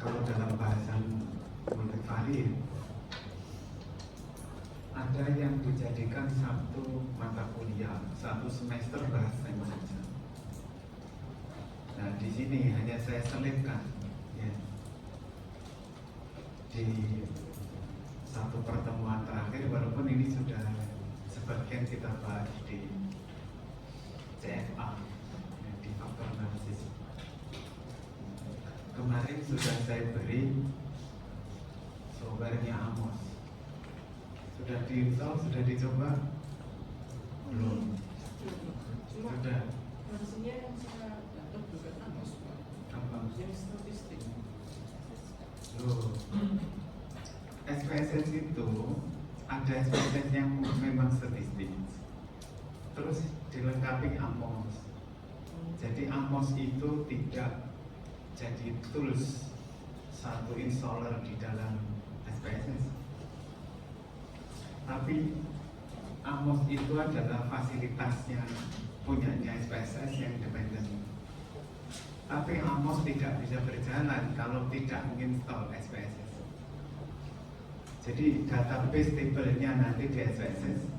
kalau dalam bahasan Montefiore ada yang dijadikan satu mata kuliah, satu semester bahas sains saja. Nah, di sini hanya saya selipkan ya, di satu pertemuan terakhir, walaupun ini sudah sebagian kita bahas di CFA ya, di faktor analisis. Kemarin sudah saya beri software-nya Amos. Sudah diinstal, sudah dicoba? Belum. Sudah. Maksudnya yang saya dapat bukan Amos, Pak. Apa? Yang statistik. Loh. SPSS itu ada SPSS yang memang statistik. Terus dilengkapi Amos. Jadi Amos itu tidak jadi tools satu installer di dalam SPSS, tapi Amos itu adalah fasilitasnya punyanya SPSS yang independen. Tapi Amos tidak bisa berjalan kalau tidak menginstal SPSS. Jadi database table-nya nanti di SPSS,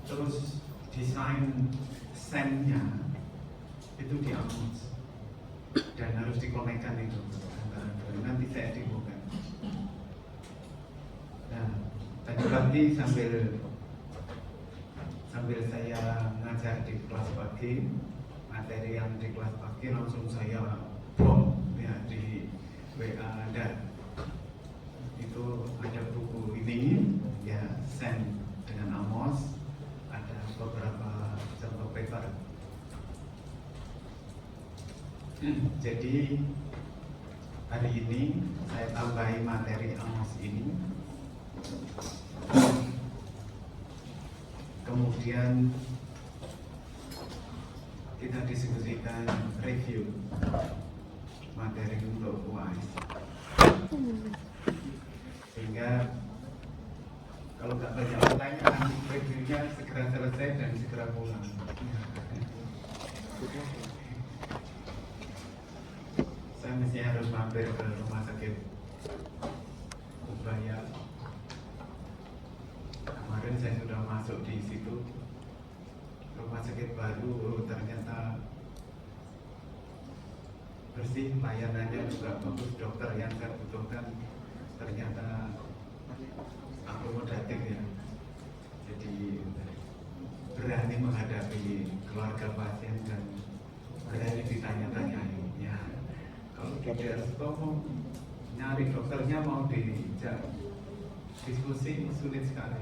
terus desain SEM-nya itu di Amos, dan harus dikonekkan itu antara dua. Nanti saya demokan. Nah, tadi pagi sambil saya ngajar di kelas pagi, materi yang di kelas pagi langsung saya bom ya di WA, dan itu ada buku ini ya, send dengan Amos, ada beberapa contoh paper. Jadi hari ini saya tambahi materi Amos ini, kemudian kita diskusikan review materi untuk UAS, sehingga kalau nggak banyak pertanyaan, reviewnya segera selesai dan segera pulang. Saya mesti harus mampir ke rumah sakit Ubaya. Kemarin saya sudah masuk di situ, rumah sakit baru, ternyata bersih, layanannya juga bagus, dokter yang saya butuhkan ternyata akomodatif ya. Jadi berani menghadapi keluarga pasien dan berani ditanya-tanyai ya. Kalau tidak mau nyari dokternya, mau dijak diskusi sulit sekali.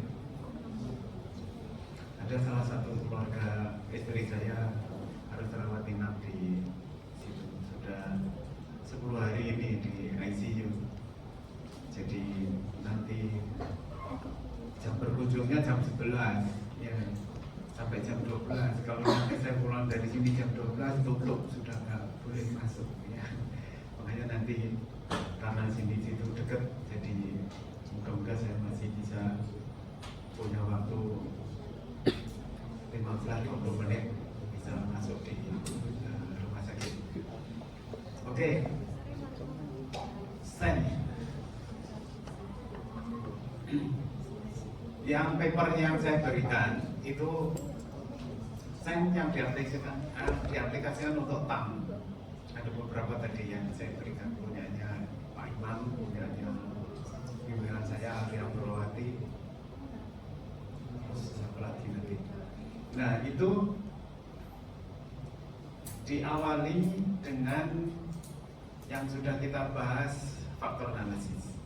Ada salah satu keluarga istri saya harus rawat inap di situ, sudah 10 hari ini di ICU. Jadi nanti jam berkunjungnya jam 11 ya, sampai jam 12. Kalau nanti saya pulang dari sini jam 12 tutup, sudah nggak boleh masuk ya. Makanya nanti karena sini situ dekat, jadi mudah-mudahan saya masih bisa punya waktu 15-20 menit bisa masuk di rumah sakit. Oke. Sen. Yang paper yang saya berikan itu sen yang diaplikasikan untuk TAM. Ada beberapa tadi yang saya berikan, punyanya Pak Imam, punyanya pimpinan saya Alia Purwati, terus siapa lagi nanti. Nah, itu diawali dengan yang sudah kita bahas, faktor analisis.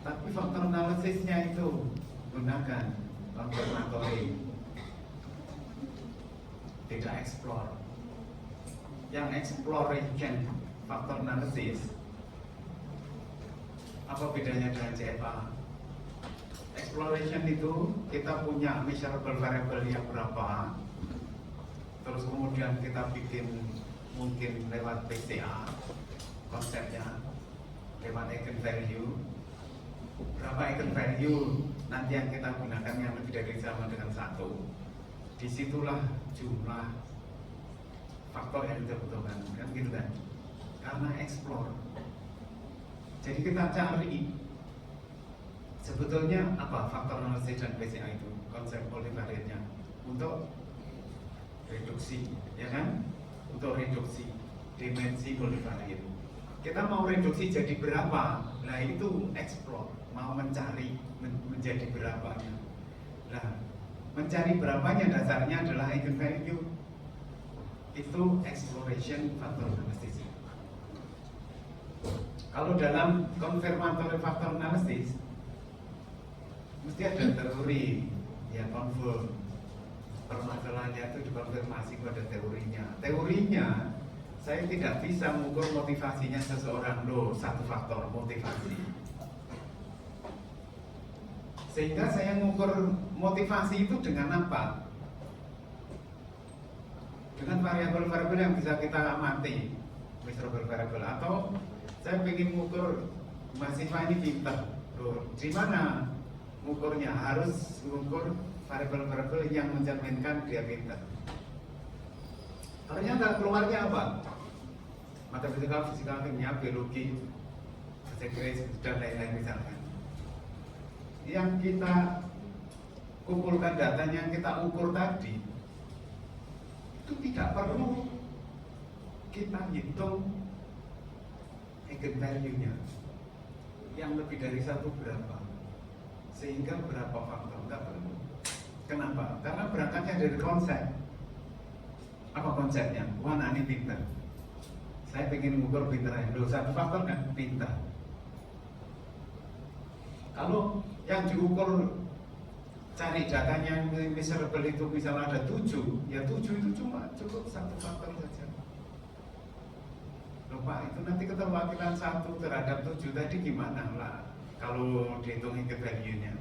Tapi faktor analisisnya itu gunakan confirmatory, tidak explore. Yang exploration faktor analisis, apa bedanya dengan CFA? Exploration itu kita punya measurable variable yang berapa, terus kemudian kita bikin mungkin lewat PCA konsepnya, lewat eigenvalue. Berapa eigenvalue nanti yang kita gunakan yang lebih dari sama dengan 1. Disitulah jumlah faktor yang kita butuhkan, kan gitu kan? karena explore. Jadi kita cari sebetulnya apa faktor analisis dan PCA itu, konsep multivariatnya untuk reduksi, ya kan? Untuk reduksi dimensi multivariat. Kita mau reduksi jadi berapa? Nah itu explore, mau mencari menjadi berapanya. Nah mencari berapanya dasarnya adalah eigenvalue. Itu exploration factor analysis. Kalau dalam confirmatory factor analysis mesti ada teori yang confirm. Permasalahannya itu dikonfirmasi pada teorinya. Teorinya saya tidak bisa mengukur motivasinya seseorang loh, satu faktor motivasi. Sehingga saya mengukur motivasi itu dengan apa? Dengan variabel-variabel yang bisa kita amati, measurable variable. Atau saya ingin mengukur mahasiswa ini pintar, loh, di mana mengukurnya? Harus mengukur variabel-variabel yang mencerminkan dia pintar. Ternyata keluarnya apa? Matematika, fisika, kimia, biologi, bahasa Inggris, dan lain-lain misalkan. Yang kita kumpulkan datanya, yang kita ukur tadi, itu tidak perlu kita hitung eigenvalue-nya yang lebih dari satu berapa, sehingga berapa faktor, enggak perlu. Kenapa? Karena berangkatnya dari konsep. Apa konsepnya? Wah, ini pintar. Saya ingin mengukur pintar. Loh, satu faktor kan pintar. Kalau yang diukur cari datanya miserable itu misalnya ada 7, ya 7 itu cuma cukup satu faktor saja. Loh Pak, itu nanti keterwakilan 1 terhadap 7 tadi gimana lah kalau dihitung eigenvalue-nya?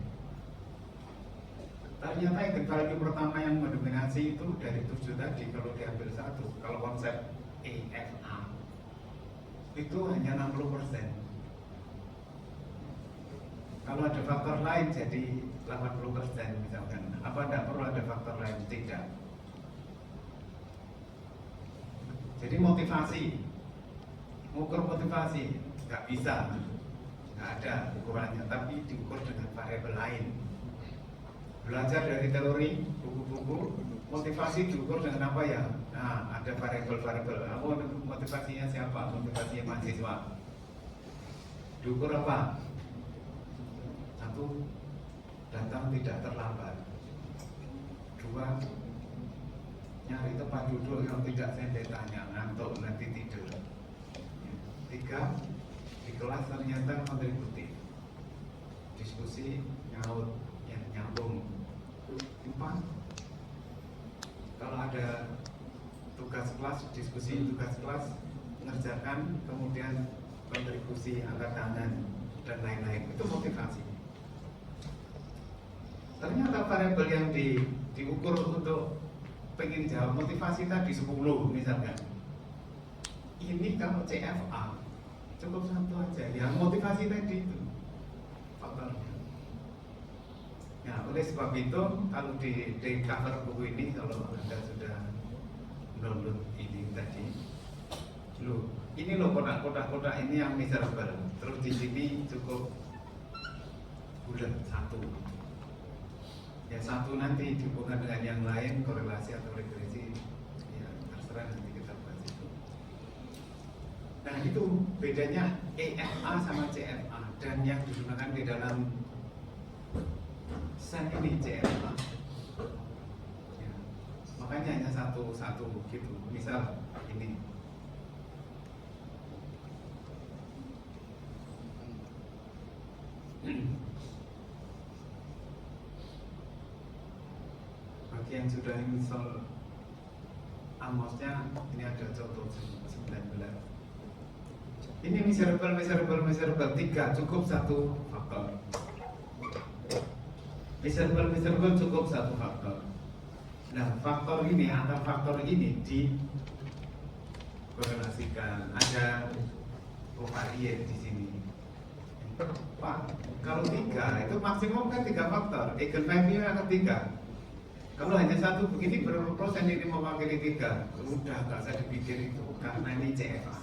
Ternyata eigenvalue pertama yang mendominasi itu dari 7 tadi kalau diambil 1. Kalau konsep EFA itu hanya 60%. Kalau ada faktor lain jadi 80% misalkan. Apa tidak perlu ada faktor lain? Tidak. Jadi motivasi, mengukur motivasi nggak bisa, nggak ada ukurannya. Tapi diukur dengan variabel lain. Belajar dari teori, buku-buku, motivasi diukur dengan apa ya? Nah, ada variabel-variabel. Motivasinya siapa? Motivasinya mahasiswa. Diukur apa? 1, datang tidak terlambat. 2, nyari tempat duduk yang tidak sendetannya, ngantuk nanti tidur. 3, di kelas ternyata kontributif, diskusi nyaut, ya, nyambung. 4, kalau ada tugas kelas, diskusi tugas kelas, mengerjakan, kemudian kontribusi angkat tangan dan lain-lain. Itu motivasi. Ternyata variabel yang diukur untuk pengen jawab motivasi tadi 10 misalkan. Ini kalau CFA cukup 1 aja, yang motivasi tadi itu faktornya. Nah, oleh sebab itu kalau di cover buku ini, kalau Anda sudah download ini tadi, loh, ini loh kotak-kotak ini yang miserable. Terus di sini cukup bulat 1. Ya 1 nanti dihubungkan dengan yang lain, korelasi atau regresi, ya terserah nanti kita bahas itu. Nah itu bedanya EFA sama CFA, dan yang digunakan di dalam set ini CFA. Ya, makanya hanya satu gitu. Misal ini. Bagi yang sudah install Amosnya, ini ada contoh 19. Ini miserable 3 cukup 1 faktor. Miserable cukup 1 faktor. Nah, faktor ini, antar faktor ini dikorelasikan. Ada covariate di sini. Pak, kalau 3 itu maksimum kan 3 faktor. Eigenvalue akan 3. Kalau hanya 1 begini, berapa persen ini mewakili 3? Udah, nggak usah dipikir itu, karena ini CFA.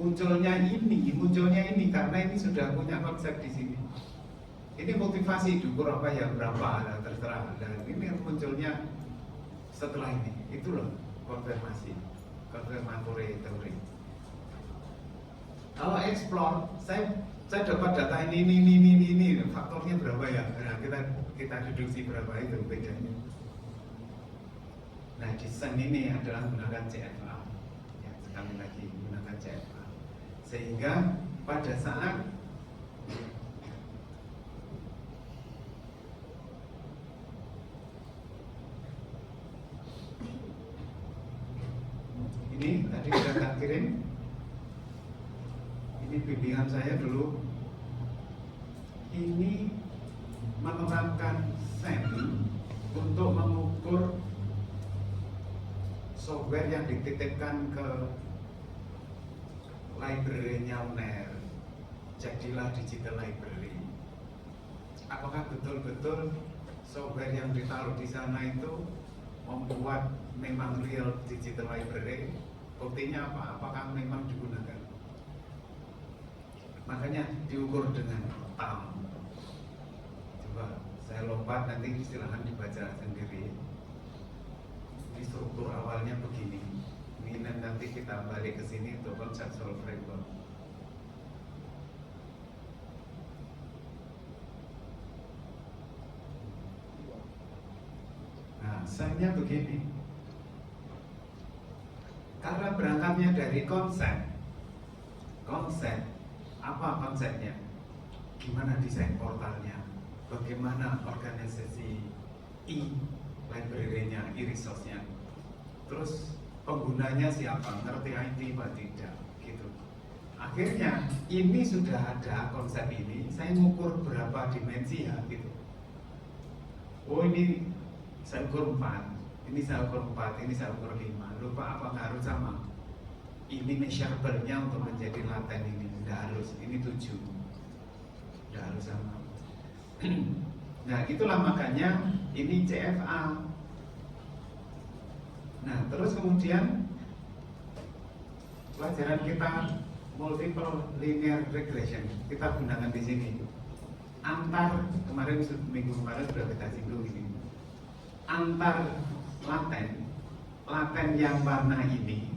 munculnya ini karena ini sudah punya konsep di sini. Ini motivasi diukur apa ya berapa, nah, terserah. Dan ini munculnya setelah ini, itu loh confirmatory teori. Kalau explore, saya dapat data ini, faktornya berapa ya? Nah, kita deduksi berapa itu bedanya. Nah, desain ini adalah menggunakan CFA. Ya, sekali lagi menggunakan CFA. Sehingga pada saat ini tadi sudah tak kirim. Ini bimbingan saya dulu. Ini menerapkan SEM untuk mengukur software yang dititipkan ke library-nya UNER. Jadilah digital library. Apakah betul-betul software yang ditaruh di sana itu membuat memang real digital library? Buktinya apa? Apakah memang digunakan? Makanya diukur dengan TAM. Coba saya lompat, nanti silahkan dibaca sendiri. Ini struktur awalnya begini. Ini nanti kita balik ke sini untuk conceptual framework. Nah, saya begini. Karena berangkatnya dari konsep, apa konsepnya? Gimana desain portalnya? Bagaimana organisasi library-nya, resource-nya? Terus penggunanya siapa? Ngerti IT apa tidak? Gitu. Akhirnya ini sudah ada konsep ini. Saya ngukur berapa dimensi ya? Gitu. Oh ini saya ukur 4, ini saya ukur 4, ini saya ukur 5. Lupa apa nggak harus sama? Ini measurable-nya untuk menjadi laten ini nggak harus. Ini 7, nggak harus sama. Nah itulah makanya ini CFA. Nah terus kemudian pelajaran kita multiple linear regression kita gunakan di sini. Antar minggu kemarin sudah kita singgung ini. Antar laten yang warna ini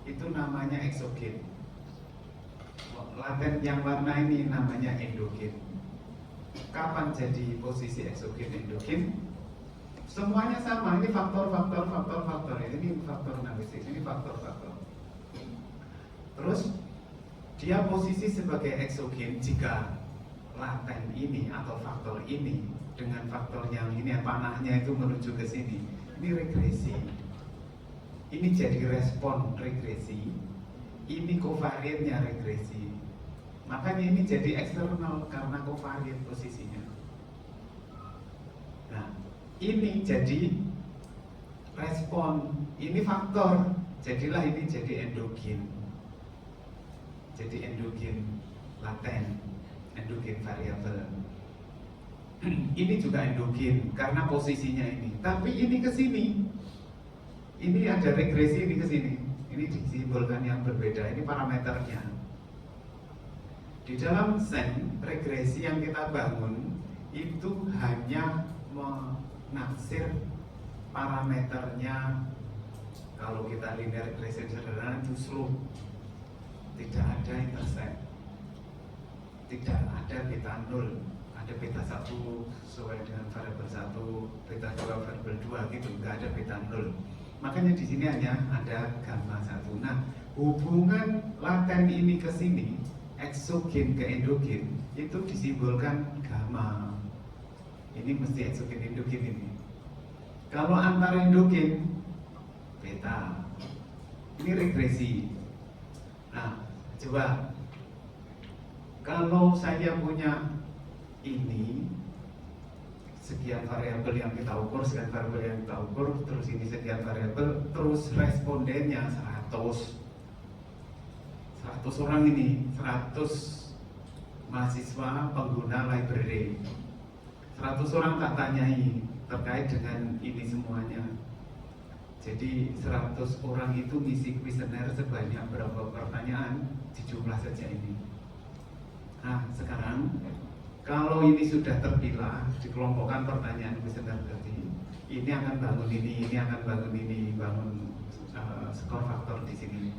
itu namanya eksogen. Laten yang warna ini namanya endogen. Kapan jadi posisi eksogen endogen? Semuanya sama. Ini faktor. Ini faktor analisis. Ini faktor. Terus dia posisi sebagai eksogen jika laten ini atau faktor ini dengan faktor yang ini panahnya itu menuju ke sini. Ini regresi. Ini jadi respon regresi. Ini kovariannya regresi. Makanya ini jadi eksternal karena kovarian posisinya. Nah, ini jadi respon. Ini faktor. Jadilah ini jadi endogen. Jadi endogen laten, endogen variabel. Ini juga endogen karena posisinya ini. Tapi ini ke sini. Ini ada regresi ini ke sini. Ini disimbolkan yang berbeda. Ini parameternya. Di dalam SEM, regresi yang kita bangun itu hanya menaksir parameternya. Kalau kita linear regression sederhana itu slope. Tidak ada intercept. Tidak ada beta 0. Ada beta 1 sesuai dengan variabel 1, beta 2 variabel 2 gitu, nggak ada beta 0. Makanya di sini hanya ada gamma 1. Nah, hubungan laten ini ke sini, eksogen ke endogen, itu disimbolkan gamma. Ini mesti eksogen endogen ini. Kalau antar endogen, beta. Ini regresi. Nah, coba kalau saya punya ini sekian variabel yang kita ukur, sekian variabel yang kita ukur, terus ini sekian variabel, terus respondennya 100 orang ini, 100 mahasiswa pengguna library, 100 orang tak tanyai terkait dengan ini semuanya. Jadi 100 orang itu ngisi kuesioner sebanyak berapa pertanyaan, dijumlah saja ini. Nah sekarang kalau ini sudah terpilah, dikelompokkan pertanyaan kuesioner tadi, ini akan bangun ini akan bangun ini, bangun skor faktor di sini.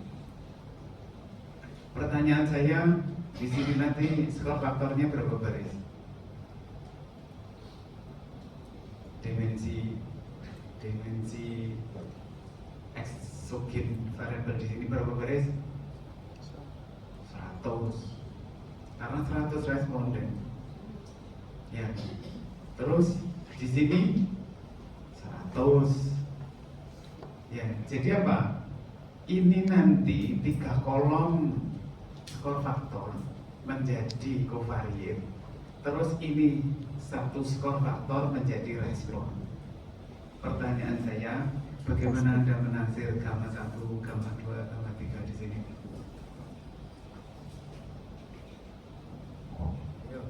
Pertanyaan saya di sini nanti skor faktornya berapa baris? Dimensi eksogen variabel di sini berapa baris? 100. Karena 100 responden. Ya. Terus di sini 100. Ya, jadi apa? Ini nanti 3 kolom skor faktor menjadi covariate. Terus ini 1 skor faktor menjadi respon. Pertanyaan saya, bagaimana Anda menaksir gamma 1, gamma 2, gamma 3 di sini? Yuk.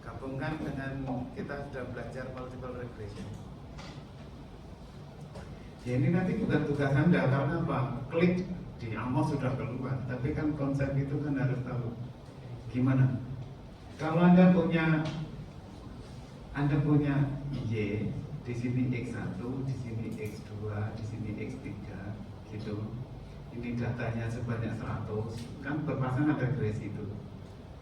Gabungkan dengan kita sudah belajar multiple regression. Ya ini nanti bukan tugas Anda, karena apa? Klik di Amos sudah keluar, tapi kan konsep itu kan harus tahu gimana. Kalau Anda punya Y, di sini X1, di sini X2, di sini X3 gitu. Ini datanya sebanyak 100, kan berpasangan regresi itu.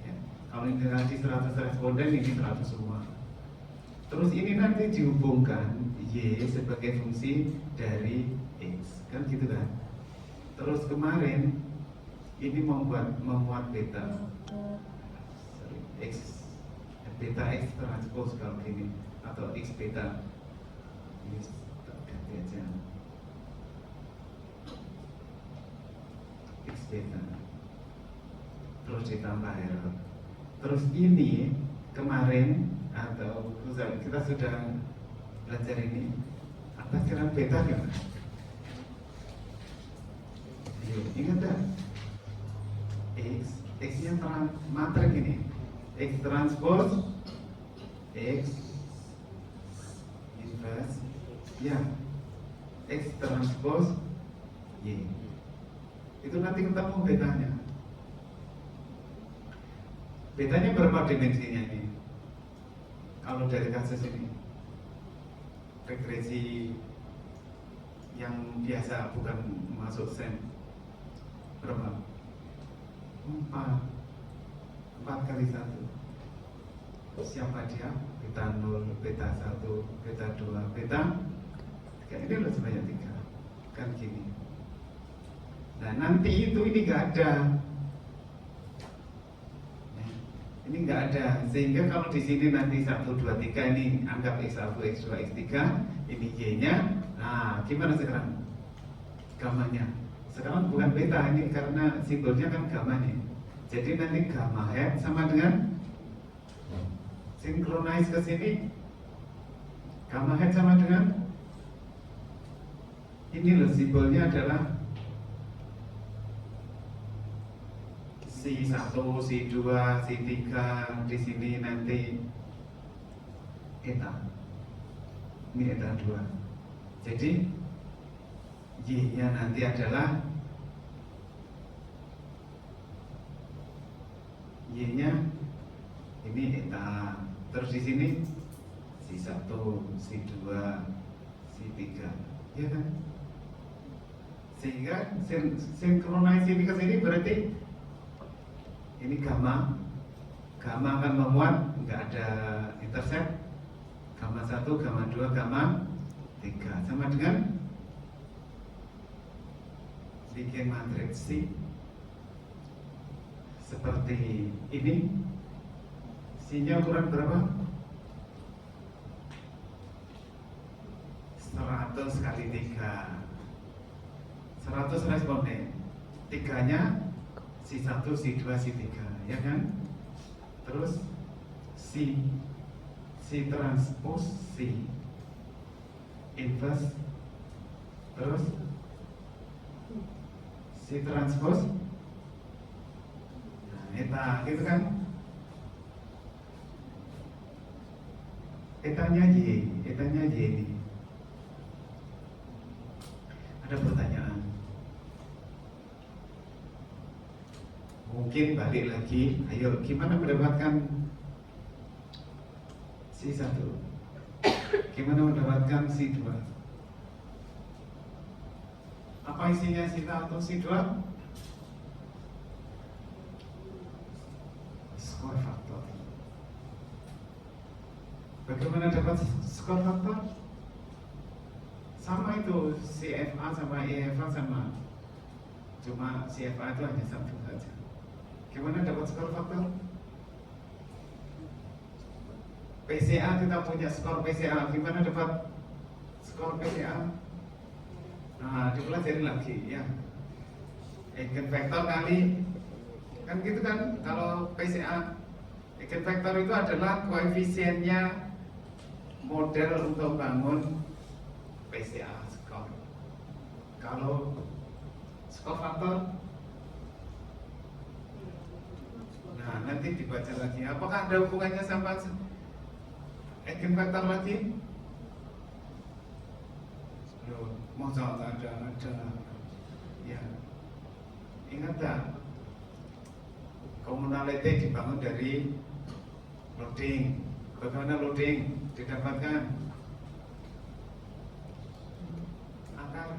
Ya. Kalau ini nanti 100 responden, ini 100 semua. Terus ini nanti dihubungkan Y sebagai fungsi dari X, kan gitu kan? Terus kemarin ini memuat beta beta X transpose kalau gini, atau X beta. Ini ganti aja X beta, terus ditambah R. Terus ini kemarin atau kita sudah belajar ini, apa sekarang beta kan? Ingat tak? X nya matrix ini, X transpose X inverse, ya, X transpose Y. Itu nanti ketemu betanya. Betanya berapa dimensinya ini? Kalau dari kasus ini, regresi yang biasa bukan masuk SEM, berapa? 4 kali 1. Siapa dia? Beta 0, beta 1, beta 2, beta 3. Ini loh sebanyak 3. Kan gini. Nah nanti ini gak ada. Ini nggak ada, sehingga kalau di sini nanti 1, 2, 3 ini anggap X1, X2, X3, ini Y-nya. Nah, gimana sekarang? Gamanya. Sekarang bukan beta ini karena simbolnya kan gamma nih. Jadi nanti gamma head sama dengan sinkronize ke sini. Gamma head sama dengan ini loh, simbolnya adalah C1, C2, C3, di sini nanti eta. Ini eta 2. Jadi Y-nya nanti adalah Y-nya ini eta. Terus di sini C1, C2, C3, ya kan? Sehingga sinkronis ini ke sini berarti ini gamma akan memuat, nggak ada intercept, gamma 1, gamma 2, gamma 3 sama dengan bikin matriks C seperti ini. C-nya ukuran berapa? 100 kali 3, 100 responden, 3-nya C1, C2, C3, ya kan? Terus C transpose C inverse, terus C transpose, nah, eta gitu kan? Etanya Y ini. Ada pertanyaan? Mungkin balik lagi, ayo gimana mendapatkan C1? Gimana mendapatkan C2? Apa isinya C1 atau C2? Skor faktor. Bagaimana dapat skor faktor? Sama itu, CFA sama EFA sama. Cuma CFA itu hanya satu saja. Gimana dapat skor faktor? PCA, kita punya skor PCA. Gimana dapat skor PCA? Nah, dipelajari lagi ya. Eigenvektor kali, kan gitu kan, kalau PCA. Eigenvektor itu adalah koefisiennya model untuk bangun PCA skor. Kalau skor faktor, nah nanti dibaca lagi. Apakah ada hubungannya sama eigenvektor lagi? Loh, masa ada. Ya, ingat tak? Komunality dibangun dari loading. Bagaimana loading didapatkan? Akar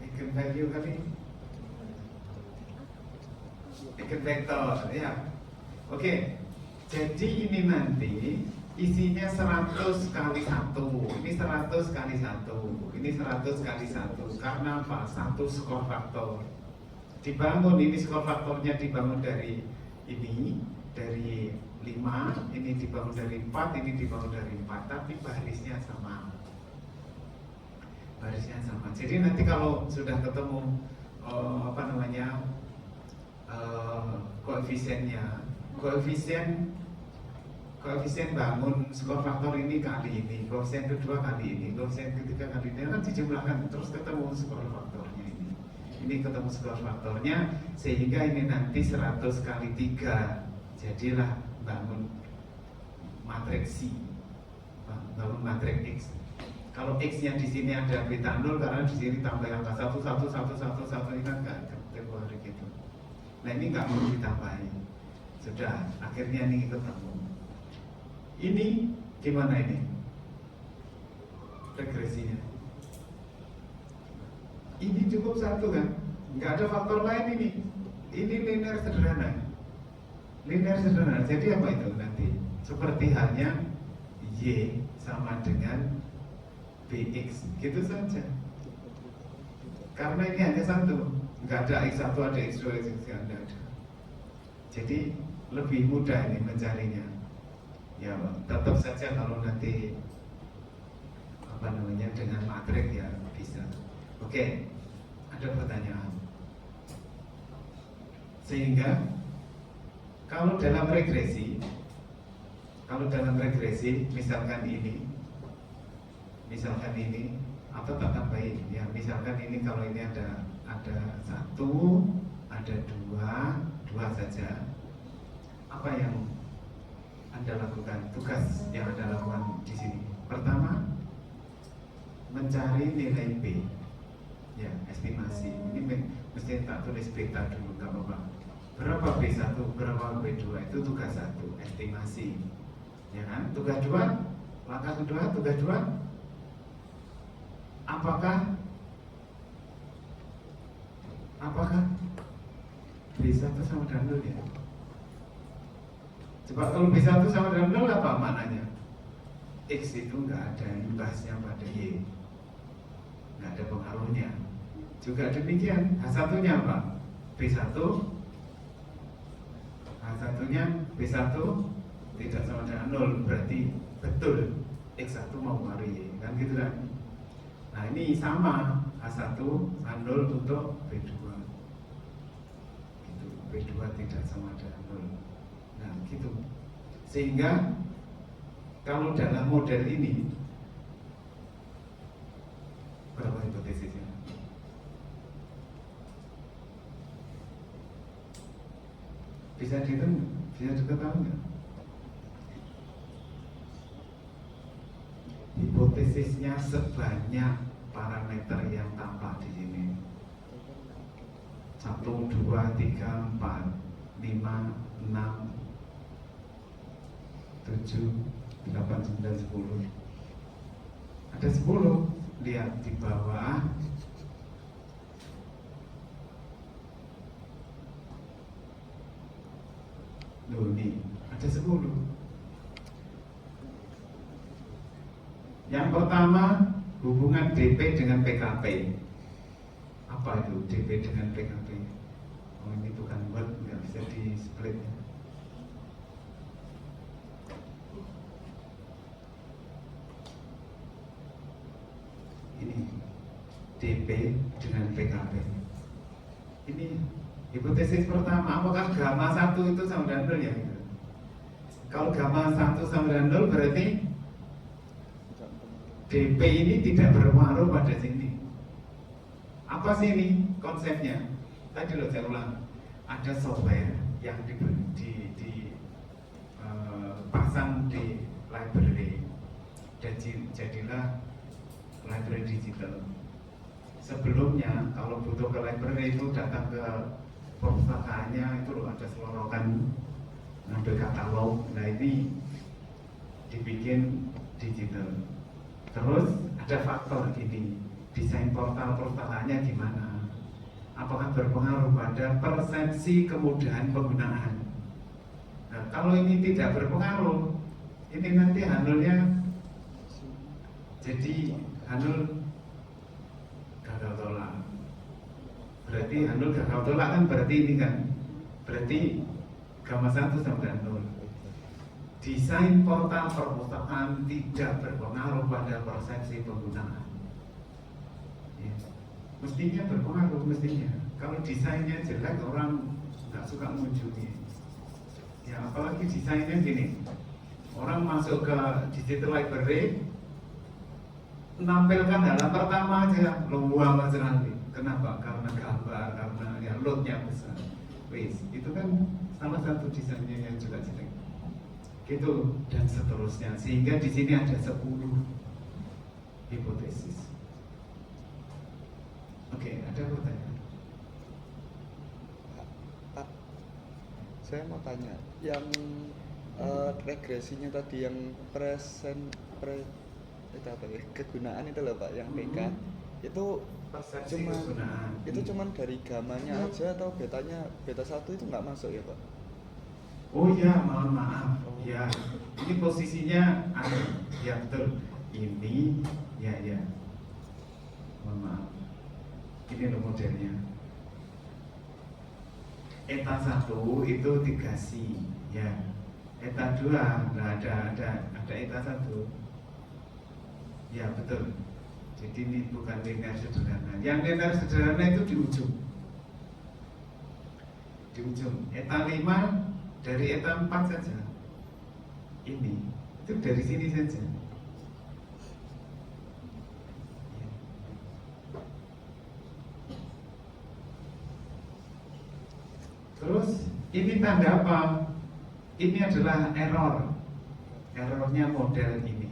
eigenvalue kali eigenvektor ya. Oke, jadi ini nanti isinya 100 kali 1. Ini 100 kali 1. Ini 100 kali 1. Karena apa? Satu skor faktor dibangun. Ini skor faktornya dibangun dari ini, dari 5, ini dibangun dari 4, ini dibangun dari 4, tapi barisnya sama. Barisnya sama. Jadi nanti kalau sudah ketemu koefisiennya, koefisien bangun skor faktor ini kali ini, koefisien kedua kali ini, koefisien ketiga kali ini, kan dijumlahkan terus ketemu skor faktornya ini. Ini ketemu skor faktornya, sehingga ini nanti 100 kali 3, jadilah bangun matriks C, bangun matriks X. Kalau X-nya di sini ada beta 0, karena di sini tambah angka 1, 1, 1, 1, 1, ini kan nggak kategori gitu. Nah ini nggak perlu ditambahin. Sudah, akhirnya ini ketemu. Ini gimana ini? Regresinya. Ini cukup satu kan? Nggak ada faktor lain ini. Ini linear sederhana. Linear sederhana. Jadi apa itu nanti? Seperti halnya Y sama dengan BX, gitu saja. Karena ini hanya satu, nggak ada X1, ada X2, X3, nggak ada. Jadi lebih mudah ini mencarinya. Ya, tetap saja kalau nanti dengan matriks ya bisa. Oke, ada pertanyaan. Sehingga kalau dalam regresi, misalkan ini, atau tak tambahin ya, misalkan ini, kalau ini ada 1, ada 2 saja. Apa yang Anda lakukan? Tugas yang Anda lakukan di sini. Pertama, mencari nilai B, ya, estimasi. Ini mesti tak tulis beta dulu, nggak apa-apa. Berapa B1, berapa B2, itu tugas 1, estimasi. Ya kan? Tugas 2, langkah kedua, tugas 2, apakah B1 sama dengan 0 ya? Coba kalau B1 sama dengan 0 apa maknanya? X itu nggak ada imbasnya pada Y, nggak ada pengaruhnya. Juga demikian, H1-nya apa? B1, H1-nya B1 tidak sama dengan 0, berarti betul X1 mau mempengaruhi Y, kan gitu kan? Nah ini sama, H1 0 untuk B2 gitu. B2 tidak sama dengan 0. Nah gitu. Sehingga kalau dalam model ini, berapa hipotesisnya? Bisa dihitung, bisa diketahui nggak? Hipotesis tulisnya sebanyak parameter yang tampak di sini. 1, 2, 3, 4, 5, 6, 7, 8, 9, 10. Ada 10. Lihat di bawah. Loh, ini ada 10. Yang pertama, hubungan DP dengan PKP. Apa itu DP dengan PKP? Oh, ini bukan Word, nggak bisa di split. Ini DP dengan PKP. Ini hipotesis pertama. Apakah gamma 1 itu sama dengan 0 ya? Kalau gamma 1 sama dengan 0 berarti DP ini tidak berpengaruh pada sini. Apa sih ini konsepnya? Tadi loh saya ulang. Ada software yang pasang di library dan jadilah library digital. Sebelumnya kalau butuh ke library itu datang ke perpustakaannya, itu loh ada selorokan ngambil katalog. Nah ini dibikin digital. Terus ada faktor ini, desain portal perpustakaannya gimana? Apakah berpengaruh pada persepsi kemudahan penggunaan? Nah, kalau ini tidak berpengaruh, ini nanti handulnya jadi handul gagal tolak. Berarti handul gagal tolak kan berarti ini kan, berarti gamma 1 sama dengan 0. Desain portal perpustakaan tidak berpengaruh pada persepsi penggunaan. Ya. Mestinya berpengaruh, mestinya. Kalau desainnya jelek, orang nggak suka mengunjungi. Ya, apalagi desainnya gini, orang masuk ke digital library, menampilkan halaman pertama aja, luang sekali. Kenapa? Karena gambar, karena ya loadnya besar. Wis, itu kan salah satu desainnya yang juga jelek. Gitu dan seterusnya, sehingga di sini ada 10 hipotesis. Oke, ada pertanyaan? Pak, saya mau tanya, yang regresinya tadi yang itu apa ya, kegunaan itu loh Pak, yang PK itu Persepsi cuma kegunaan. itu cuman dari gamanya aja atau betanya, beta 1 itu nggak masuk ya Pak? Oh ya, mohon maaf. Ya, ini posisinya ya betul. Ini ya. Mohon maaf. Ini loh modelnya. Eta 1 itu 3C, ya. Eta 2 ada eta 1. Ya betul. Jadi ini bukan linear sederhana. Yang linear sederhana itu di ujung. Di ujung. Eta 5 dari eta 4 saja. Ini itu dari sini saja. Terus ini tanda apa? Ini adalah error. Errornya model ini.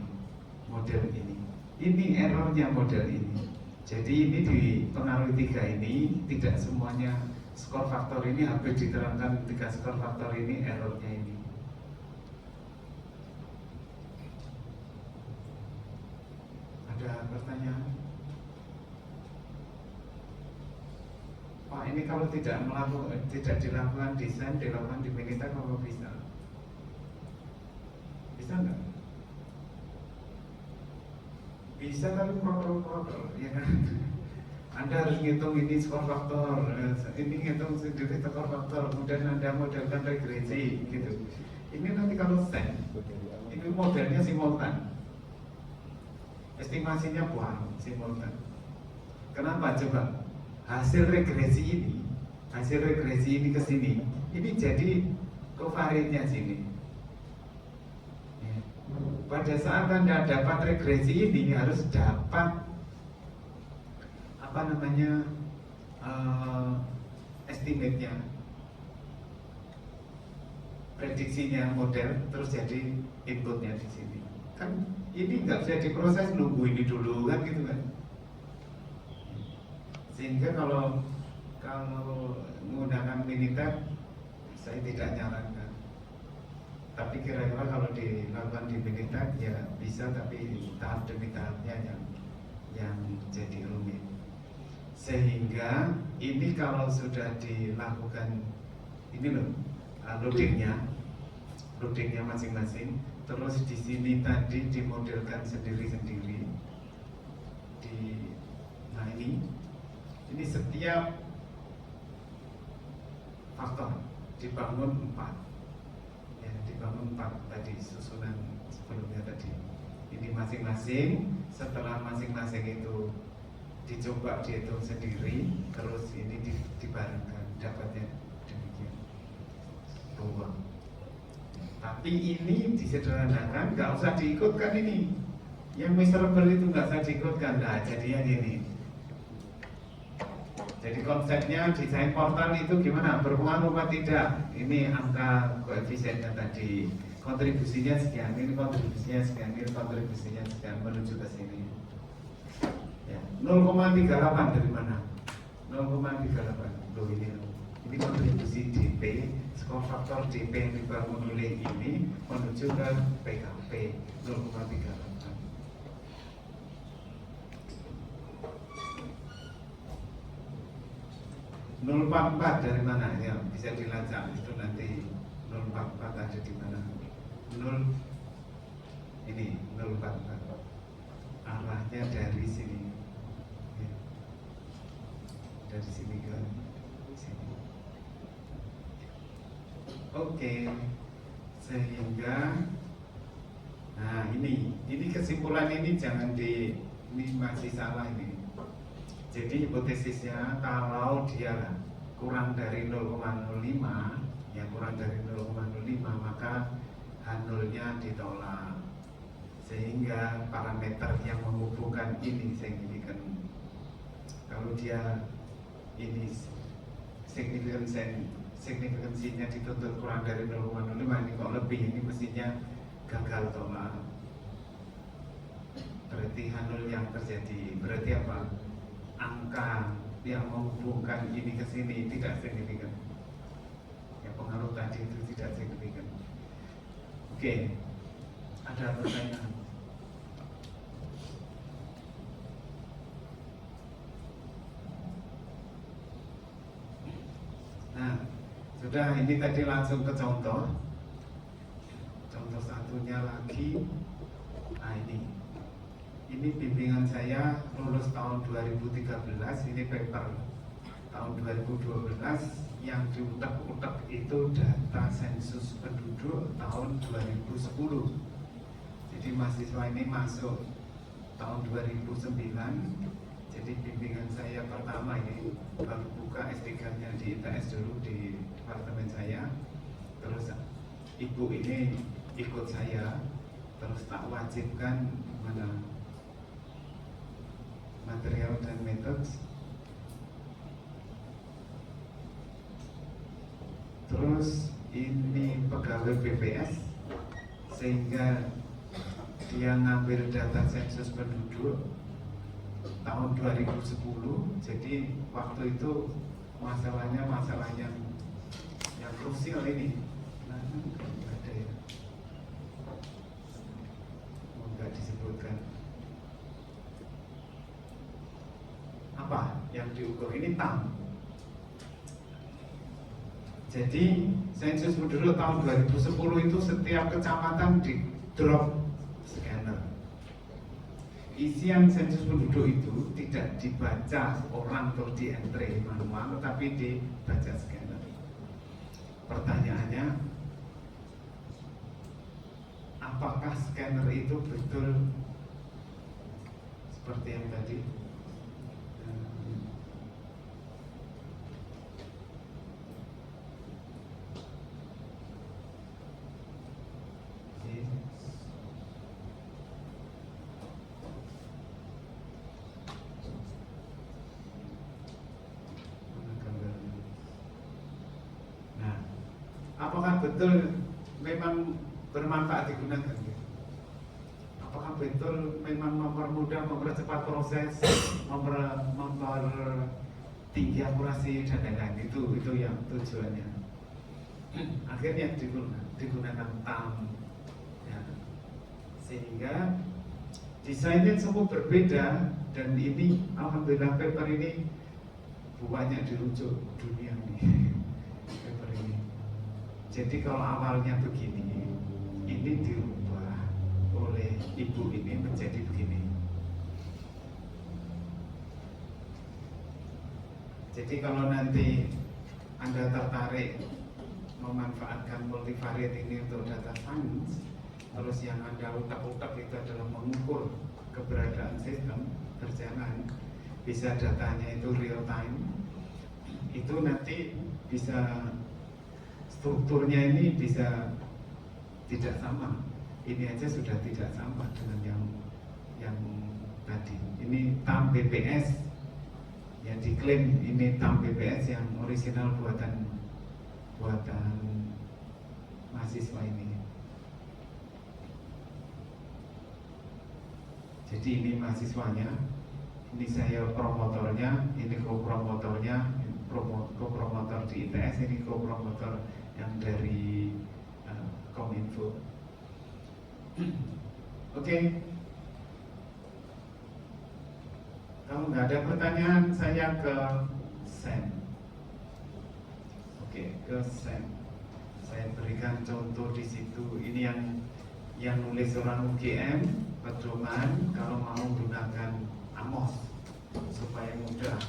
Model ini. Ini errornya model ini. Jadi ini di pengaruh 3 ini tidak semuanya skor faktor ini hampir diterangkan 3 skor faktor ini errornya ini. Ada pertanyaan? Pak, ini kalau tidak dilakukan desain, dilakukan di militer, kalau bisa? Bisa nggak? Bisa, tapi proper, ya kan? Anda harus ngitung ini skor faktor, ini ngitung sendiri skor faktor, kemudian Anda modelkan regresi, gitu. Ini nanti kalau set, ini modelnya simultan, estimasinya buang simultan. Kenapa coba? Hasil regresi ini ke sini, ini jadi covariatnya sini. Pada saat Anda dapat regresi ini harus dapat apa namanya estimate-nya, prediksinya model, terus jadi inputnya di sini. Kan ini nggak bisa diproses, nunggu ini dulu kan gitu kan. Sehingga kalau menggunakan Minitab saya tidak nyarankan. Tapi kira-kira kalau dilakukan di Minitab ya bisa, tapi tahap demi tahapnya yang jadi rumit. Sehingga ini kalau sudah dilakukan ini loh, loadingnya masing-masing, terus di sini tadi dimodelkan sendiri-sendiri. Nah ini setiap faktor dibangun 4, ya, dibangun 4 tadi susunan sebelumnya tadi. Ini masing-masing, setelah masing-masing itu dicoba dihitung sendiri, terus ini dibarengkan, dapatnya demikian ruang. Tapi ini disederhanakan, nggak usah diikutkan ini. Yang miserable itu nggak usah diikutkan. Nah, jadinya ini. Jadi konsepnya desain portal itu gimana? Berpengaruh apa tidak? Ini angka koefisiennya tadi. Kontribusinya sekian, ini kontribusinya sekian, ini kontribusinya sekian, menuju ke sini. Ya, 0,38 dari mana? 0,38. Loh ini kontribusi DP, skor faktor DP yang dibangun oleh ini menuju ke PKP 0,38. 044 dari mana ya, bisa dilacak itu nanti 044 ada di mana. 0 ini 044 arahnya dari sini ya. Dari sini ke sini. Oke. Sehingga nah ini kesimpulan ini jangan ini masih salah ini. Jadi hipotesisnya kalau dia kurang dari 0,05, ya kurang dari 0,05 maka H0-nya ditolak, sehingga parameter yang menghubungkan ini signifikan. Kalau dia ini signifikansinya dituntut kurang dari 0,05, ini kok lebih, ini mestinya gagal tolak. Berarti H0 yang terjadi, berarti apa? Angka yang menghubungkan ini ke sini tidak signifikan. Ya, pengaruh tadi itu tidak signifikan. Oke, ada pertanyaan? Nah, sudah, ini tadi langsung ke contoh. Contoh satunya lagi. Nah ini bimbingan saya lulus tahun 2013, ini paper tahun 2012 yang diutek-utek itu data sensus penduduk tahun 2010. Jadi mahasiswa ini masuk tahun 2009. Jadi bimbingan saya pertama ini baru buka S3-nya di ITS dulu di departemen saya. Terus ibu ini ikut saya, terus tak wajibkan mana material dan metode. Terus ini pegawai BPS, sehingga dia ngambil data sensus penduduk tahun 2010. Jadi waktu itu masalahnya yang krusial ini. Nah, ada ya, nggak disebutkan apa yang diukur ini tam. Jadi sensus penduduk tahun 2010 itu setiap kecamatan di drop scanner. Isian sensus penduduk itu tidak dibaca orang atau di entry manual, tetapi dibaca scanner. Pertanyaannya, apakah scanner itu betul seperti yang tadi? Apakah betul memang bermanfaat digunakan? Apakah betul memang mempermudah, mempercepat proses, mempertinggi akurasi dan lain-lain. Itu yang tujuannya. Akhirnya digunakan TAM, ya. Sehingga desainnya semua berbeda, dan ini alhamdulillah paper ini banyak dirujuk dunia nih. Paper ini. Jadi kalau awalnya begini, ini dirubah oleh ibu ini menjadi begini. Jadi kalau nanti Anda tertarik memanfaatkan multivariate ini untuk data science, terus yang Anda utak-utak itu adalah mengukur keberadaan sistem berjalan, bisa datanya itu real time, itu nanti bisa strukturnya ini bisa tidak sama. Ini aja sudah tidak sama dengan yang tadi. Ini TAM BPS yang diklaim ini TAM BPS yang original buatan mahasiswa ini. Jadi ini mahasiswanya, ini saya promotornya, ini co-promotornya, co-promotor di ITS, ini co-promotor yang dari Kominfo. Oke. Kalau nggak ada pertanyaan, saya ke Sam. Oke, ke Sam. Saya berikan contoh di situ. Ini yang nulis orang UGM, pedoman kalau mau menggunakan Amos supaya mudah.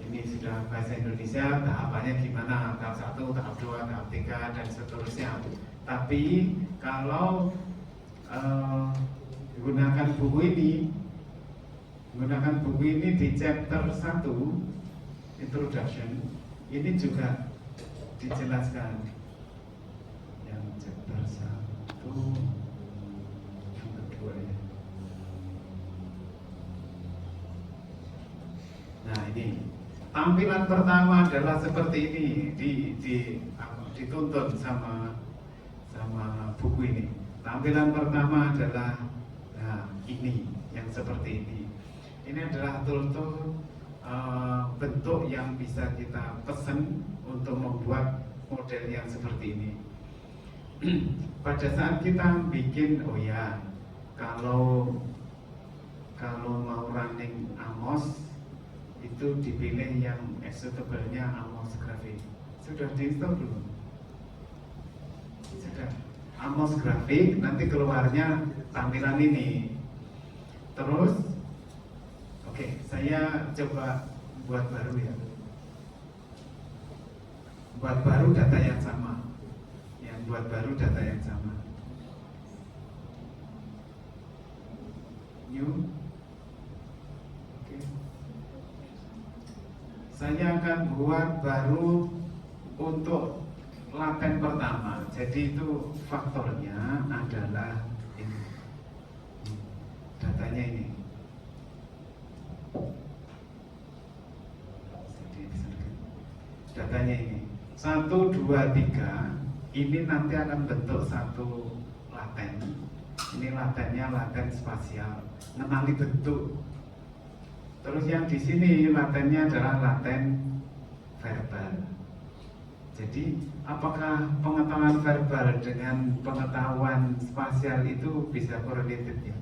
Ini sudah bahasa Indonesia, tahapannya gimana, tahap 1, tahap 2, tahap 3, dan seterusnya. Tapi kalau menggunakan buku ini di chapter 1 introduction, ini juga dijelaskan yang chapter 1 yang kedua ya. Nah ini tampilan pertama adalah seperti ini, dituntut sama buku ini. Tampilan pertama adalah ini yang seperti ini. Ini adalah tool bentuk yang bisa kita pesan untuk membuat model yang seperti ini. Pada saat kita bikin, kalau mau running Amos itu dipilih yang executable-nya Amos Graphic. Sudah diinstal belum? Sudah. Amos Graphic, nanti keluarnya tampilan ini. Terus, saya coba buat baru ya. Buat baru data yang sama. New. Saya akan buat baru untuk laten pertama. Jadi itu faktornya adalah ini. Datanya ini. Datanya ini 1, 2, 3. Ini nanti akan bentuk satu laten. Ini latennya laten spasial, mengenali bentuk. Terus yang di sini latennya adalah laten verbal. Jadi apakah pengetahuan verbal dengan pengetahuan spasial itu bisa correlated ya?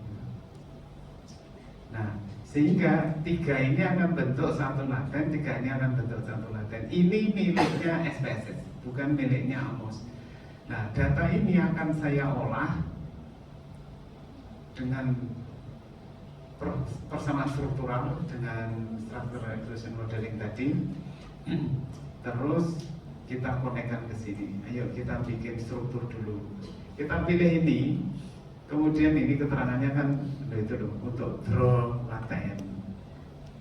Nah, sehingga 3 ini akan bentuk satu laten, 3 ini akan bentuk satu laten. Ini miliknya SPSS, bukan miliknya Amos. Nah, data ini akan saya olah dengan persamaan struktural dengan structural evolution modeling tadi. Terus kita konekkan ke sini. Ayo kita bikin struktur dulu. Kita pilih ini, kemudian ini keterangannya kan itu loh, untuk draw laten.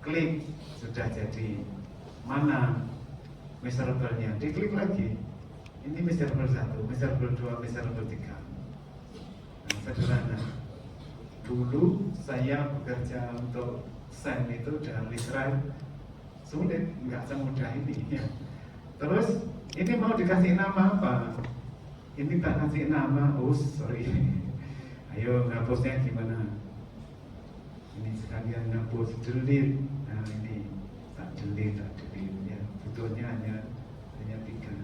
Klik, sudah jadi. Mana measurable-nya? Diklik lagi. Ini measurable 1, measurable 2, measurable 3. Nah, sederhana. Dulu saya bekerja untuk SEM itu dengan literal sulit, nggak semudah ini ya. Terus ini mau dikasih nama apa? Ini tak kasih nama, sorry. Ayo ngapusnya gimana? Ini sekalian nabur delete. Nah ini tak delete ya. Betulnya hanya 3.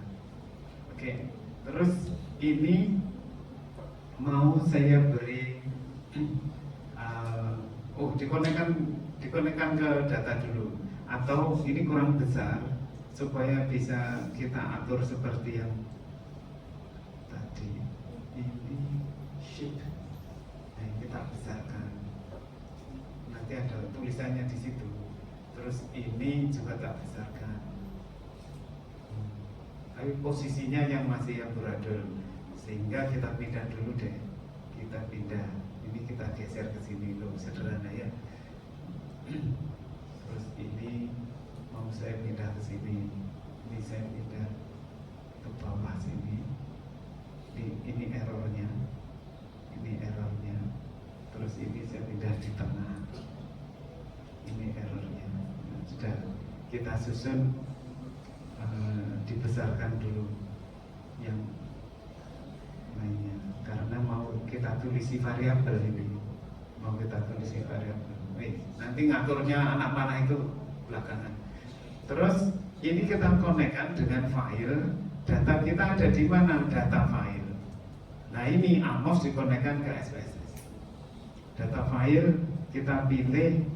Oke. Terus ini mau saya beri dikonekkan ke data dulu, atau ini kurang besar supaya bisa kita atur seperti yang tadi. Ini sheet, nah kita besarkan, nanti ada tulisannya di situ. Terus ini juga tak besarkan, tapi posisinya yang masih amburadul, sehingga kita pindah dulu deh. Kita pindah, ini kita geser ke sini loh, sederhana ya. Terus ini mau saya pindah ke sini, ini saya pindah ke bawah sini. Ini errornya, terus ini saya pindah di tengah, ini errornya. Nah, sudah kita susun, dibesarkan dulu yang lainnya, karena mau kita tulisi variabel ini, nanti ngaturnya anak panah itu belakangan. Terus ini kita konekkan dengan file, data kita ada di mana? Data file. Nah ini Amos dikonekkan ke SPSS. Data file, kita pilih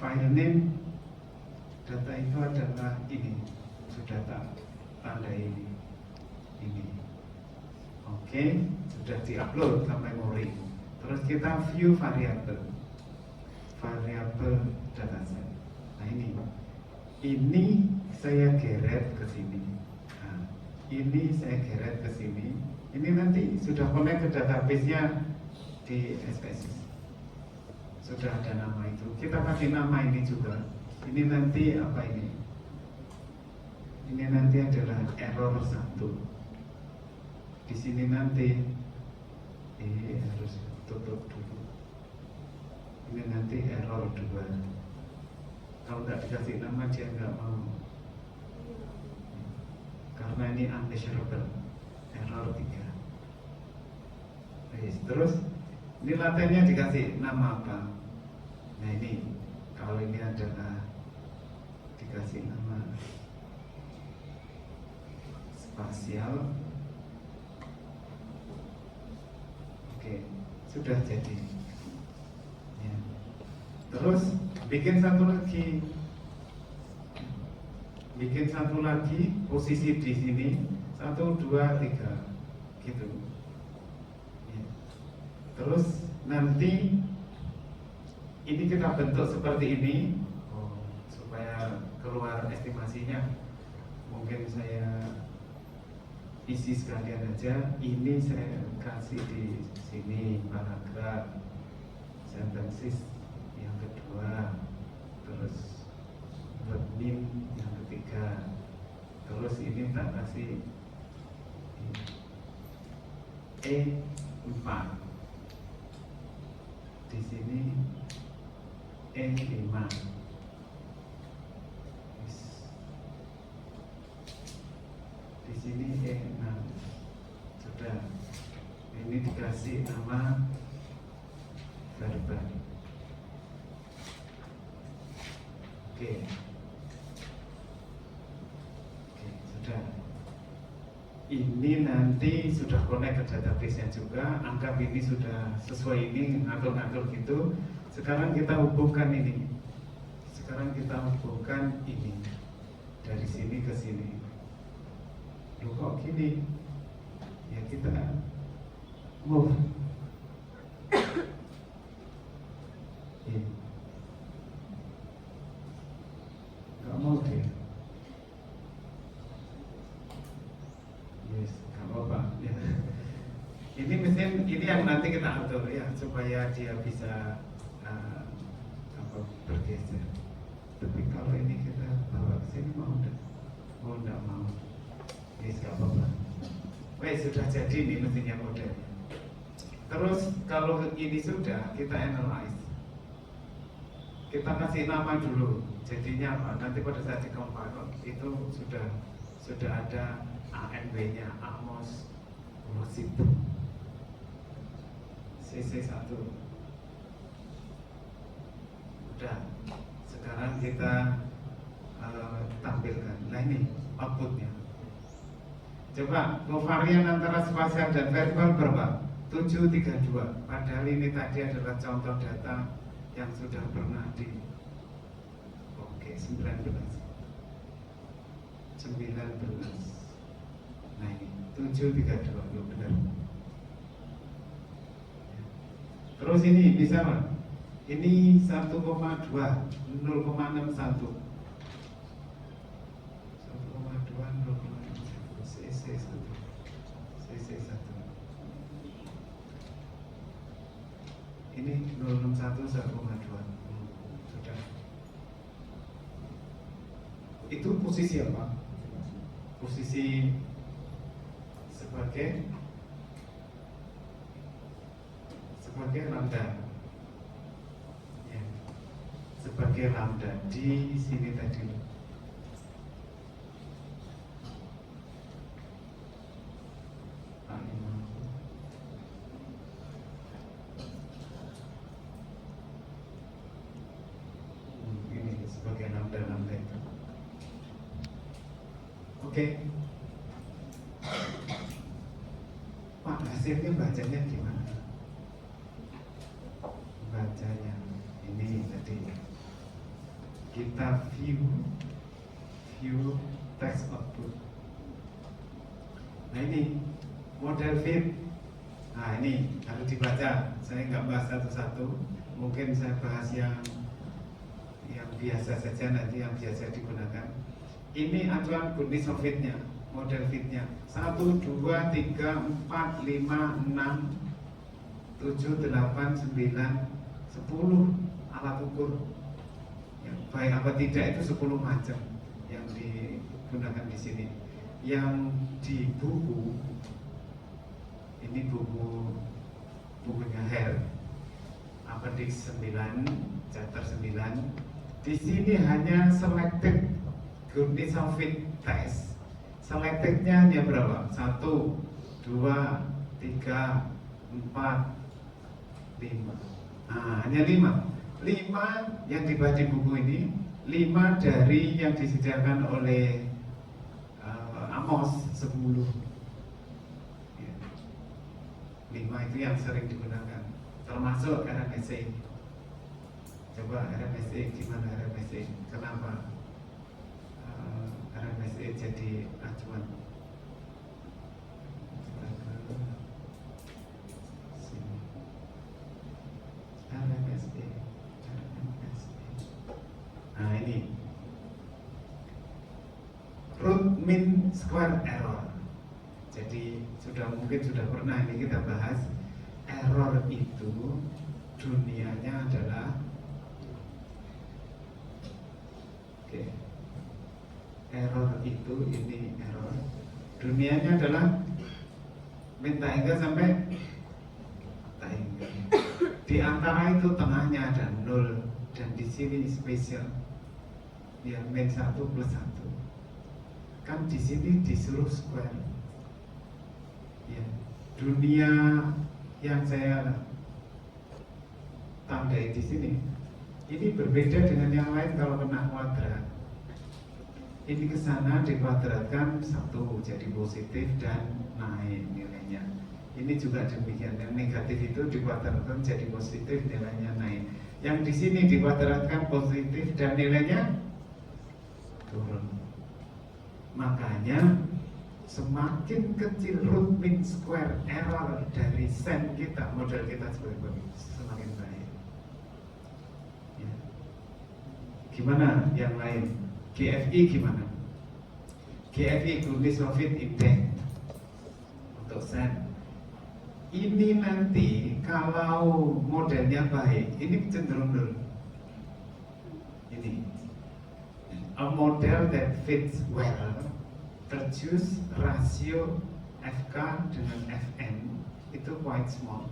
file name, data itu adalah ini, sudah tak tandai ini. Oke, sudah diupload ke memori. Terus kita view variabel dataset. Nah ini saya geret ke sini. Nah, ini saya geret ke sini. Ini nanti sudah connect ke database-nya di SPSS. Sudah ada nama itu. Kita pakai nama ini juga. Ini nanti apa ini? Ini nanti adalah error 1. Di sini nanti harus tutup dulu. Ini nanti error 2. Kalau nggak dikasih nama dia nggak mau, karena ini unmeasurable, error 3. Terus ini latennya dikasih nama apa? Nah ini, kalau ini adalah dikasih nama spasial. Oke, sudah jadi ya. Terus bikin satu lagi posisi di sini, 1, 2, 3 gitu ya. Terus nanti ini kita bentuk seperti ini, supaya keluar estimasinya. Mungkin saya isi sekalian aja. Ini saya kasih di sini paragraf sentences yang kedua, terus min yang ketiga, terus ini tak kasih E4, di sini E5, di sini E6. Sudah, ini dikasih nama verbal. Oke, sudah. Ini nanti sudah connect ke database-nya juga. Anggap ini sudah sesuai, ini ngatur-ngatur gitu. Sekarang kita hubungkan ini. Dari sini ke sini. Loh kok gini? Ya kita move. Gak mau deh. Yes, gak apa-apa ya. Ini mesin, ini yang nanti kita atur ya, supaya dia bisa bergeser. Tapi kalau ini kita bawa ke sini, mau enggak mau. Yes, gak apa-apa. Baik, sudah jadi nih mesinnya modelnya. Terus kalau ini sudah, kita analyze. Kita kasih nama dulu, jadinya apa? Nanti pada saat dikompil itu sudah ada ANW-nya, Amos Worship CC1. Sudah. Sekarang kita tampilkan. Nah ini outputnya. Coba kovarian antara spasial dan verbal berapa? 732. Padahal ini tadi adalah contoh data yang sudah pernah di 19. Nah ini 732 benar. Terus ini bisa Pak? Ini 1,2 0,61 CC1 ini 061 1,2 sudah. Itu posisi apa? Posisi sebagai lambda ya. Sebagai lambda di sini tadi. Ini sebagai lambda itu. Oke. Pak, hasilnya bacanya gimana? Bacanya ini tadi kita view text output. Nah ini model fit. Nah ini harus dibaca. Saya nggak bahas satu-satu. Mungkin saya bahas yang biasa saja, nanti yang biasa digunakan. Ini acuan Kuznetsov fitnya, model fitnya 1, 2, 3, 4, 5, 6, 7, 8, 9, 10 alat ukur yang baik apa tidak itu 10 macam yang digunakan di sini. Yang di buku ini bukunya Hare Appendix 9 chapter 9. Di sini hanya selected Kuznetsov fit test. Selectednya hanya berapa? 1, 2, 3, 4, 5. Nah, hanya 5 yang dibahas di buku ini. 5 dari yang disediakan oleh Amos 10 ya. 5 itu yang sering digunakan, termasuk RMSE. Coba RMSE gimana RMSE? Kenapa RMSE jadi acuan? RMSE. Nah ini root mean square error. Jadi mungkin sudah pernah ini kita bahas. Error itu dunianya adalah error itu ini error. Dunianya adalah minta hingga sampai hingga. Di antara itu tengahnya ada 0 dan di sini spesial. Ya min 1 plus 1. Kan di sini disuruh square. Ya, dunia yang saya tandai di sini ini berbeda dengan yang lain kalau kena kuadrat. Ini ke sana dikuadratkan 1 jadi positif dan naik nilainya. Ini juga demikian. Yang negatif itu dikuadratkan jadi positif, nilainya naik. Yang di sini dikuadratkan positif dan nilainya turun. Makanya semakin kecil root mean square error dari sen kita, model kita semakin baik. Ya. Gimana yang lain? GFI gimana? GFI Kuznetsov fit index untuk sen. Ini nanti kalau modelnya baik, ini cenderung nol. Ini a model that fits well produce rasio FK dengan FN itu quite small.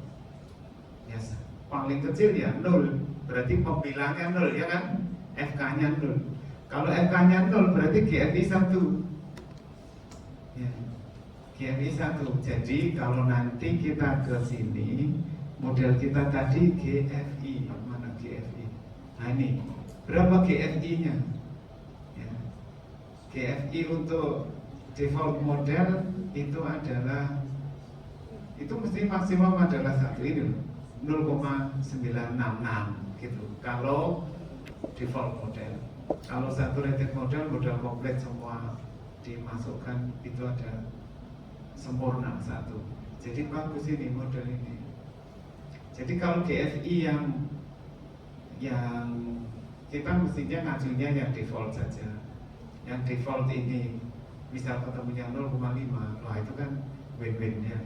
Yes. Paling kecil ya 0, berarti pembilangnya 0 ya kan? FK-nya 0. Kalau FK-nya 0 berarti GFI 1. Ya. GFI 1. Jadi kalau nanti kita ke sini, model kita tadi GFI, mana GFI? Nah ini berapa GFI-nya? Ya. GFI untuk default model itu adalah mesti maksimum adalah satu ini loh, 0,966 gitu. Kalau default model, kalau saturated model komplit semua dimasukkan itu ada sempurna satu. Jadi bagus ini model ini. Jadi kalau GFI yang kita mestinya ngajunya yang default saja. Yang default ini misal ketemunya 0,5, wah itu kan win-win-nya.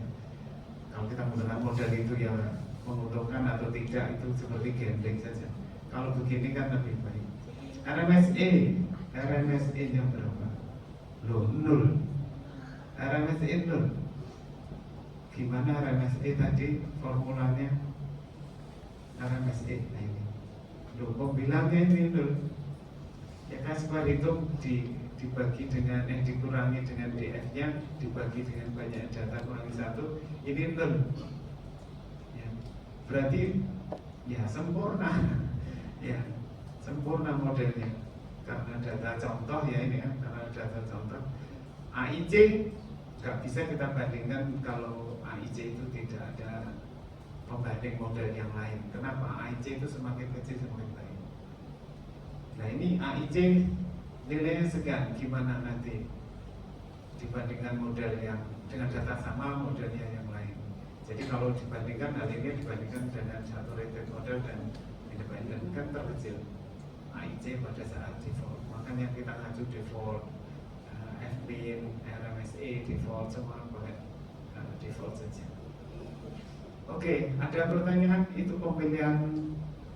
Kalau kita menggunakan model itu ya menguntungkan atau tidak itu seperti gambling saja. Kalau begini kan lebih baik. RMSE nya berapa? Loh, 0. RMSE 0. Gimana RMSE tadi formulanya? RMSE, nah ini. Loh, pembilangnya ini 0. Ya kan setelah itu dibagi dengan dikurangi dengan DF-nya, dibagi dengan banyak data kurangi 1, ini 0. Ya, berarti ya sempurna. Ya, sempurna modelnya. Karena data contoh ya ini kan, karena data contoh AIC nggak bisa kita bandingkan kalau AIC itu tidak ada pembanding model yang lain. Kenapa? AIC itu semakin kecil semakin baik. Nah ini AIC nilainya sekian, gimana nanti dibandingkan model yang dengan data sama modelnya yang lain. Jadi kalau dibandingkan hal ini dibandingkan dengan saturated model dan independen kan terkecil AIC pada saat default. Makanya kita ngaju default, FPIN, RMSE default, semua boleh default saja. Oke, ada pertanyaan itu pemilihan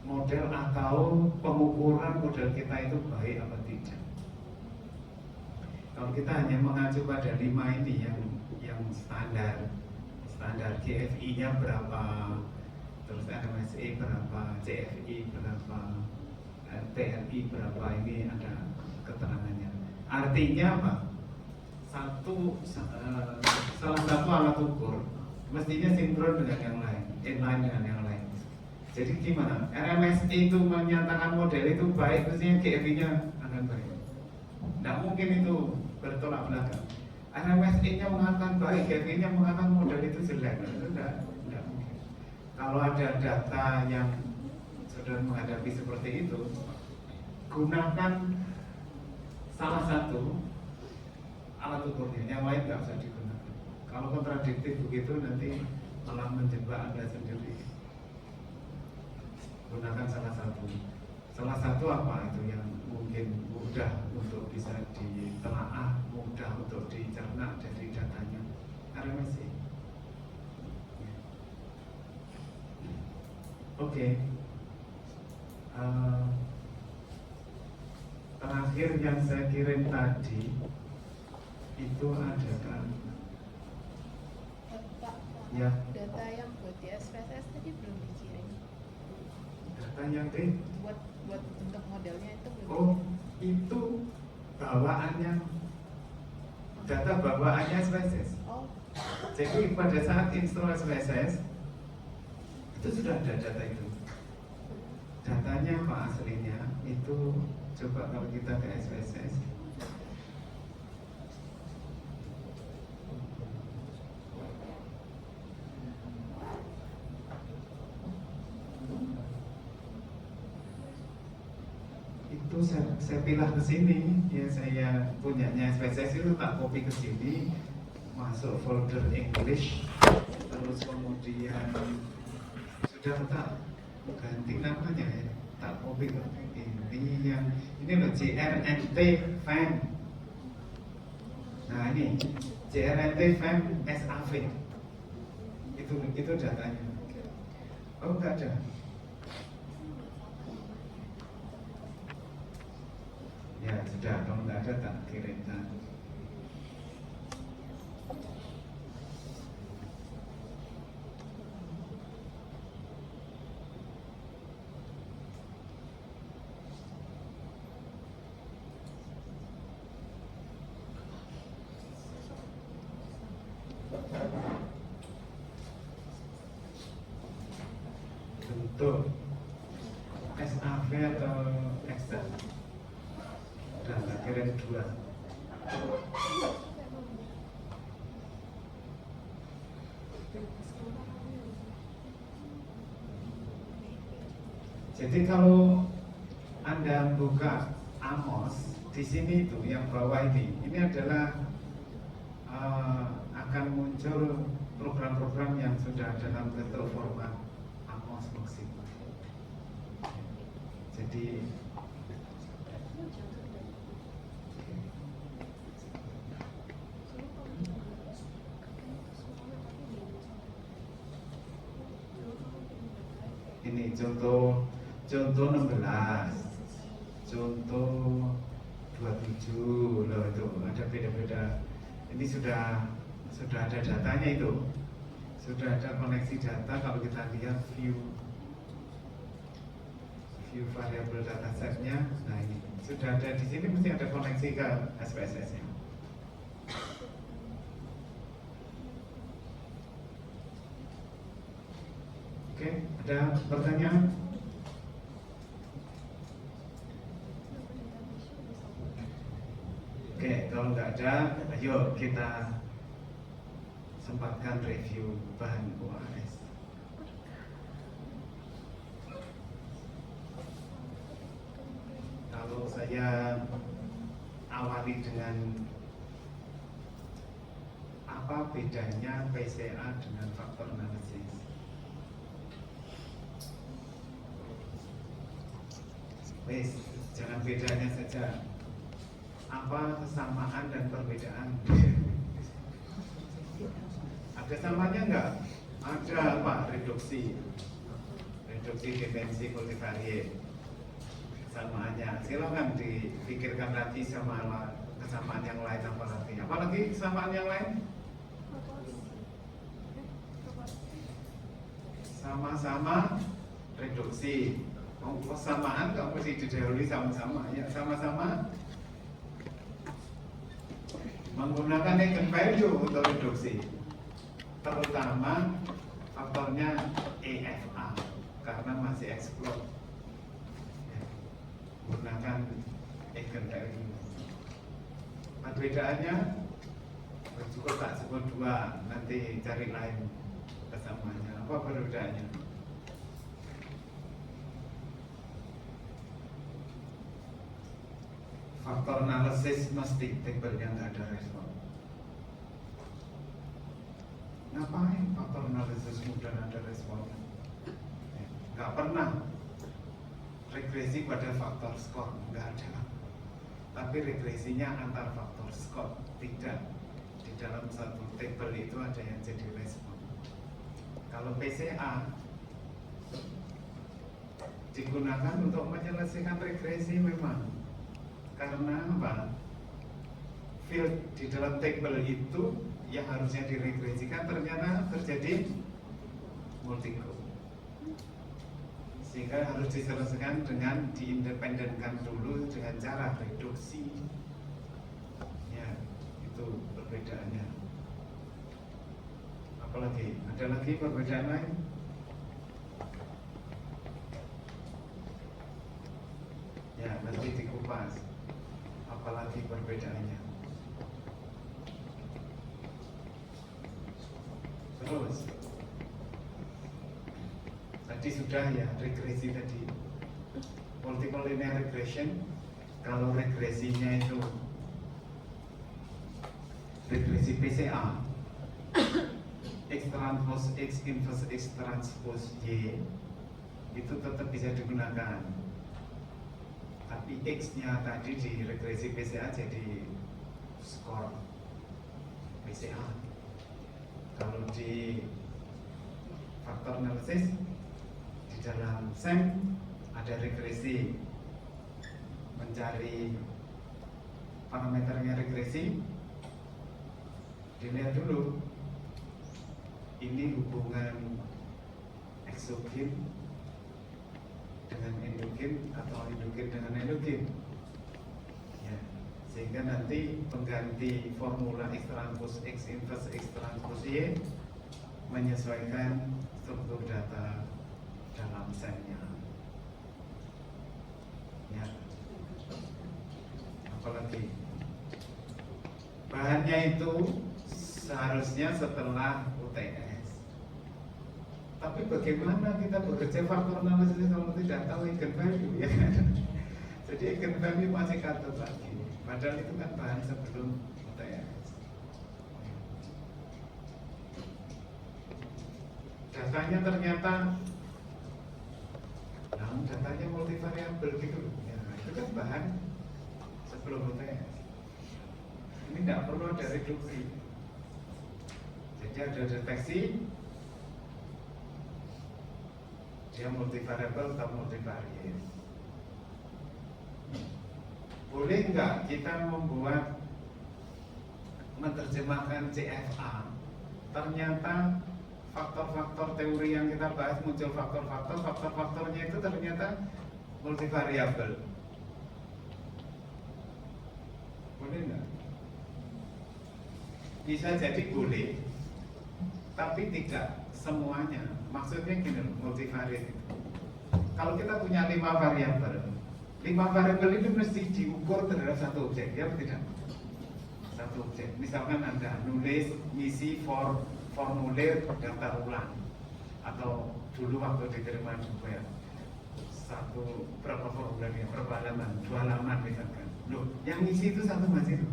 model atau pengukuran model kita itu baik apa tidak? Kalau kita hanya mengacu pada 5 ini yang standar GFI-nya berapa, terus RMSE berapa, CFI berapa, TRI berapa, ini ada keterangannya. Artinya apa? Salah satu alat ukur mestinya sinkron dengan yang lain, inline dengan yang lain. Jadi gimana? RMSE itu menyatakan model itu baik, mestinya GFI-nya akan baik. Tidak mungkin itu bertolak belakang. RMSE-nya mengatakan baik, GFI-nya mengatakan model itu jelek. Itu tidak mungkin. Kalau ada data yang sudah menghadapi seperti itu, gunakan salah satu alat ukurnya, yang lain nggak usah digunakan. Kalau kontradiktif begitu nanti malah menjebak Anda sendiri. Gunakan salah satu. Salah satu apa itu yang mungkin mudah untuk bisa ditelaah, mudah untuk dicerna dari datanya. RMSE. Oke. Terakhir yang saya kirim tadi itu adalah ya, data yang buat di SPSS tadi belum dikirim. data yang Buat bentuk modelnya itu belum. oh itu bawaannya, data bawaannya SPSS. Oh, Jadi pada saat install SPSS itu sudah ada data itu. Datanya apa aslinya itu, coba kalau kita ke SPSS, itu saya pilih ke sini ya, saya punyanya SPSS itu tak copy ke sini, masuk folder English, terus kemudian sudah tak ganti namanya ya, tak copy ke ini yang ini loh, JRNT FAM. Nah ini JRNT FAM SAV itu datanya. Oh enggak ada. Ya sudah, kalau nggak ada tak kirimkan. Bentuk SAV atau dari 2. Jadi kalau Anda buka Amos, di sini itu yang bawah ini adalah akan muncul program-program yang sudah dalam bentuk format Amos Worksheet. Jadi ini contoh 16, contoh 27 loh, itu ada beda-beda. Ini sudah ada datanya, itu sudah ada koneksi data. Kalau kita lihat view variable datasetnya, nah ini sudah ada di sini, mesti ada koneksi ke SPSS-nya. Oke, ada pertanyaan? Oke, kalau nggak ada, ayo kita sempatkan review bahan UAS. Kalau saya awali dengan apa bedanya PCA dengan faktor analisis? Wes, jangan bedanya saja. Apa kesamaan dan perbedaan? Ada samanya enggak? Ada, Pak, reduksi dimensi multivariate. Kesamaannya, silakan dipikirkan lagi sama kesamaan yang lain, apalagi kesamaan yang lain. Sama-sama reduksi. Kesamaan nggak mesti didahului sama-sama, ya sama-sama menggunakan eigenvalue untuk reduksi, terutama faktornya EFA karena masih explore, ya, menggunakan eigenvalue. Perbedaannya cukup tak sebut 2, nanti cari lain kesamaannya. Apa perbedaannya? Faktor analisis mesti tabelnya nggak ada respon. Ngapain faktor analisis mudah ada responnya? Nggak pernah regresi pada faktor skor, nggak ada. Tapi regresinya antar faktor skor, tidak. Di dalam satu tabel itu ada yang jadi respon. Kalau PCA digunakan untuk menyelesaikan regresi memang. Karena apa? Field di dalam tabel itu yang harusnya diregresikan ternyata terjadi multi-group, sehingga harus diselesaikan dengan diindependenkan dulu dengan cara reduksi. Ya, itu perbedaannya. Apalagi? Ada lagi perbedaan lain? Ya, nanti dikupas. Apalagi perbedaannya. Terus tadi sudah ya regresi tadi, multiple linear regression. Kalau regresinya itu regresi PCA, X transpose X inverse X transpose Y, itu tetap bisa digunakan. Tapi X-nya tadi di regresi PCA jadi skor PCA. Kalau di faktor analisis, di dalam SEM ada regresi, mencari parameternya regresi. Dilihat dulu, ini hubungan eksogen dengan endogen atau endogen dengan endogen, ya, sehingga nanti pengganti formula X transpose X inverse X transpose Y menyesuaikan struktur data dalam selnya. Ya, apa apalagi bahannya itu seharusnya setelah UTS. Tapi bagaimana kita bekerja faktor analisis kalau tidak tahu eigen value, ya kan? Jadi eigen value masih katut lagi. Padahal itu kan bahan sebelum UTS. Datanya ternyata, namun datanya multivariabel gitu. Ya, itu kan bahan sebelum UTS. Ini tidak perlu ada reduksi. Jadi ada deteksi dia multivariabel atau multivariate. Boleh nggak kita membuat menerjemahkan CFA? Ternyata faktor-faktor teori yang kita bahas muncul faktor-faktornya itu ternyata multivariabel. Boleh nggak? Bisa jadi boleh, tapi tidak semuanya. Maksudnya gini, multivariate itu. Kalau kita punya 5 variabel, 5 variabel itu mesti diukur terhadap satu objek, ya atau tidak? Satu objek. Misalkan Anda nulis misi formulir daftar ulang, atau dulu waktu diterima juga ya, berapa formulirnya, berapa halaman, 2 halaman misalkan. Loh, yang ngisi itu satu masih itu.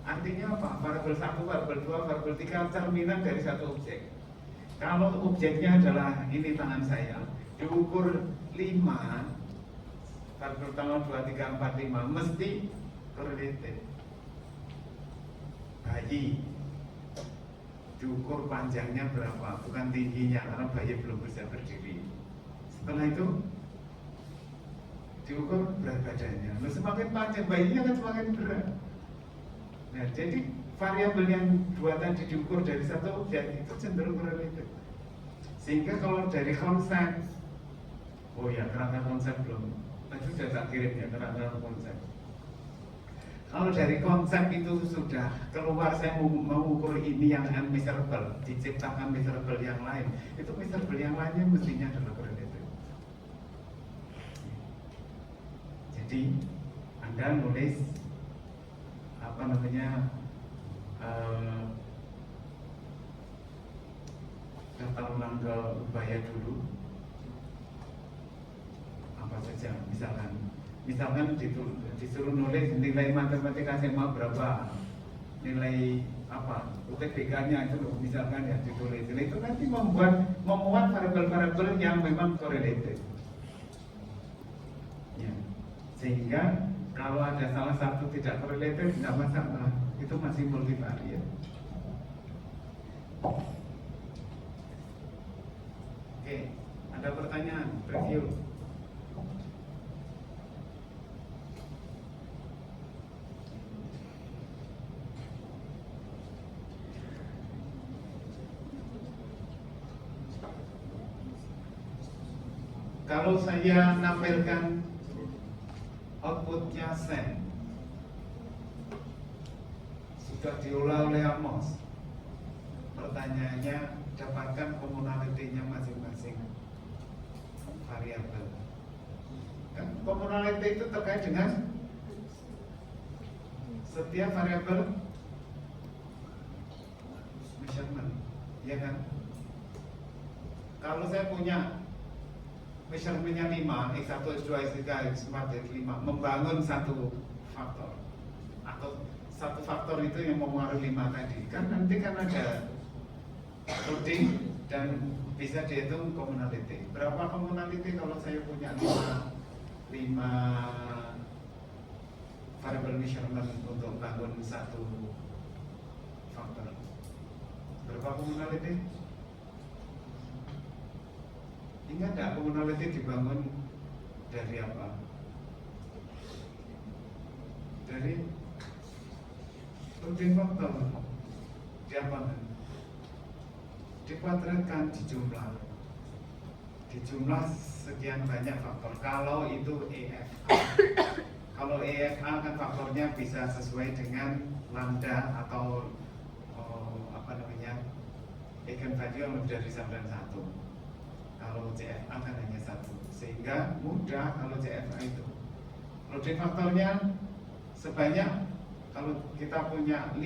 Artinya apa? Variabel 1, variabel 2, variabel 3 cerminan dari satu objek. Kalau objeknya adalah ini tangan saya, diukur 5, variabel pertama 2, 3, 4, 5 mesti correlated. Bayi diukur panjangnya berapa, bukan tingginya, karena bayi belum bisa berdiri. Setelah itu diukur berat badannya. Nah, semakin panjang bayinya kan semakin berat. Nah, jadi variabel yang 2 tadi diukur dari satu objek itu cenderung correlated. Sehingga kalau dari konsep, oh ya, kerangka konsep belum, tadi sudah tak kirim ya, kerangka konsep. Kalau dari konsep itu sudah keluar, saya mau ukur ini yang unmeasurable, diciptakan measurable yang lain, itu measurable yang lainnya mestinya adalah correlated. Jadi Anda nulis apa namanya, daftar ulang ke Ubaya dulu, apa saja, misalkan disuruh nulis nilai matematika SMA berapa, nilai apa UTBK-nya itu loh, misalkan ya ditulis. Itu nanti memuat variabel-variabel yang memang correlated. Ya. Sehingga kalau ada salah satu tidak correlated tidak masalah, itu masih multivariate. Oke, ada pertanyaan, review. Kalau saya nampilkan outputnya sen sudah diolah oleh Amos, pertanyaannya dapatkan komunalitinya masing-masing variabel. Kan komunaliti itu terkait dengan setiap variabel measurement, ya kan? Kalau saya punya measurementnya 5, X1, X2, X3, X4, X5, membangun satu faktor, atau satu faktor itu yang mempengaruhi 5 tadi, kan nanti kan ada loading dan bisa dihitung commonality. Berapa commonality kalau saya punya 5 variable measurement untuk bangun satu faktor? Berapa commonality? Ingat tidak commonality dibangun dari apa? Dari loading faktor. Diapakan? Dikuadratkan, dijumlah sekian banyak faktor. Kalau itu EFA, kalau EFA kan faktornya bisa sesuai dengan lambda atau apa namanya, eigenvalue yang lebih dari 91. Kalau CFA kan hanya 1, sehingga mudah kalau CFA itu loading faktornya sebanyak, kalau kita punya 5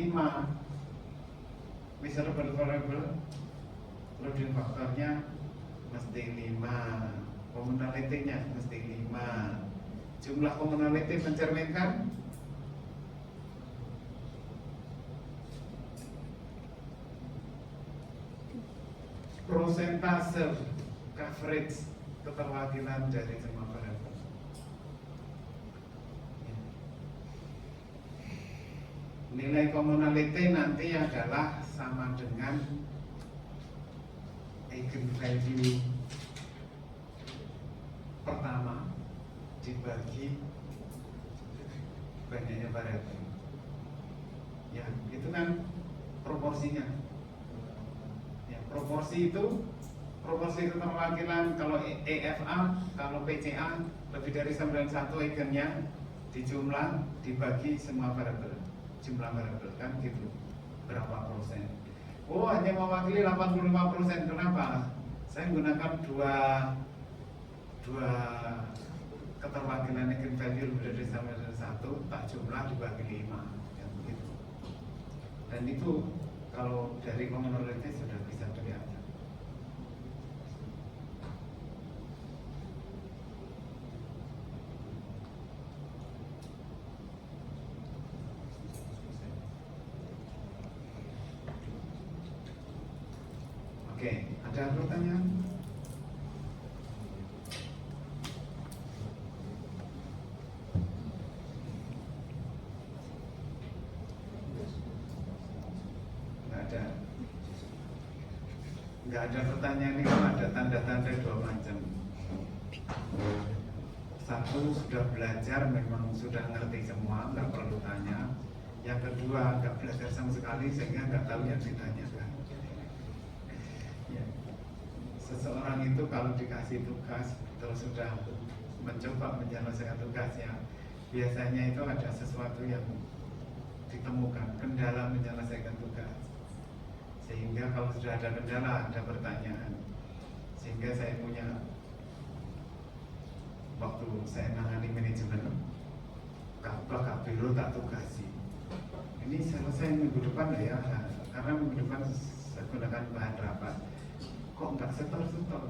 measurable variable, loading faktornya mesti 5, commonality-nya mesti 5. Jumlah commonality mencerminkan prosentase coverage keterwakilan dari semua variabel. Nilai commonality nanti adalah sama dengan eigenvalue pertama dibagi banyaknya variabel. Ya, itu kan proporsinya. Ya, proporsi itu proporsi keterwakilan kalau EFA, kalau PCA lebih dari 91 eigennya dijumlah dibagi semua variabel, jumlah variabel kan gitu. Berapa persen? Oh, hanya mewakili 85%. Kenapa? Saya menggunakan dua keterwakilan eigenvalue lebih dari 91 tak jumlah dibagi 5 ya, begitu. Dan itu kalau dari commonality sudah bisa kelihatan. Oke, ada pertanyaan? Nggak ada pertanyaan itu, ada tanda-tanda 2 macam. Satu, sudah belajar memang sudah ngerti semua, nggak perlu tanya. Yang kedua, nggak belajar sama sekali sehingga nggak tahu yang ditanyakan. Ya. Seseorang itu kalau dikasih tugas terus sudah mencoba menyelesaikan tugasnya, biasanya itu ada sesuatu yang ditemukan, kendala menyelesaikan tugas. Sehingga kalau sudah ada kendala, ada pertanyaan. Sehingga saya punya, waktu saya nangani manajemen Pak Biro tak tugasi, ini selesai minggu depan ya, karena minggu depan saya gunakan bahan rapat. Kok nggak setor-setor?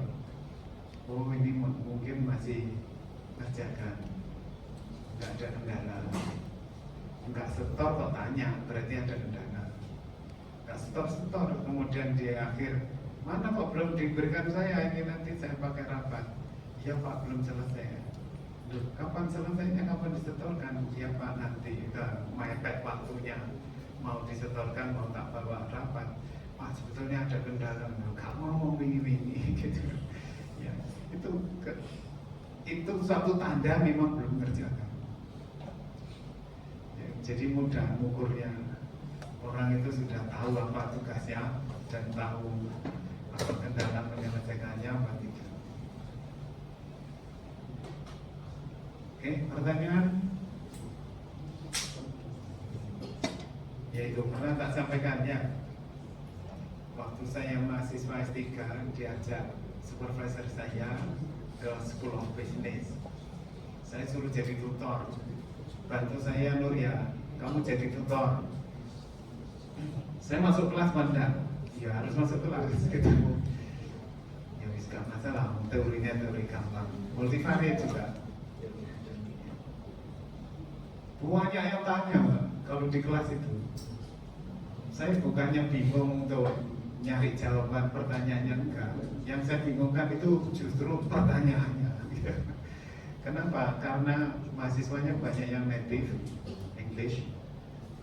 Oh, ini mungkin masih ngerjakan, nggak ada kendala. Nggak setor kok tanya, berarti ada kendala. Nggak setor, kemudian di akhir, mana kok belum diberikan saya, ini nanti saya pakai rapat. Ya Pak, belum selesai. Loh, kapan selesainya, kapan disetorkan? Ya Pak, nanti udah mepet waktunya, mau disetorkan, mau tak bawa rapat. Pak, sebetulnya ada kendala, nggak mau wingi-wingi gitu. Ya, itu suatu tanda memang belum ngerjakan. Ya, jadi mudah mengukurnya. Orang itu sudah tahu apa tugasnya dan tahu apa kendala menyelesaikannya apa tidak. Oke, pertanyaan? Ya itu pernah tak sampaikan ya. Waktu saya mahasiswa S3 diajak supervisor saya ke School of Business. Saya suruh jadi tutor. Bantu saya Nur ya, kamu jadi tutor. Saya masuk kelas pandang, ya harus masuk kelas gitu. Ya wis gak masalah, teorinya teori gampang, multivariat juga. Banyak yang tanya kalau di kelas itu. Saya bukannya bingung untuk nyari jawaban pertanyaannya, enggak. Yang saya bingungkan itu justru pertanyaannya. Kenapa? Karena mahasiswanya banyak yang native English,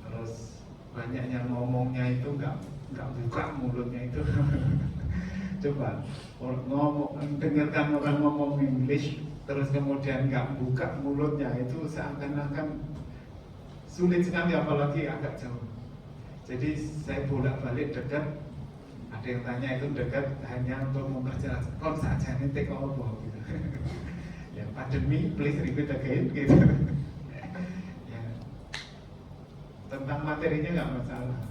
terus banyak yang ngomongnya itu nggak buka mulutnya itu. Coba dengarkan orang ngomong English terus kemudian nggak buka mulutnya, itu seakan-akan sulit sekali, apalagi agak jauh. Jadi saya bolak-balik dekat, ada yang tanya itu dekat hanya untuk memperjelas kok saja nih take over gitu. Ya, pardon me, please repeat again gitu. Tentang materinya nggak masalah.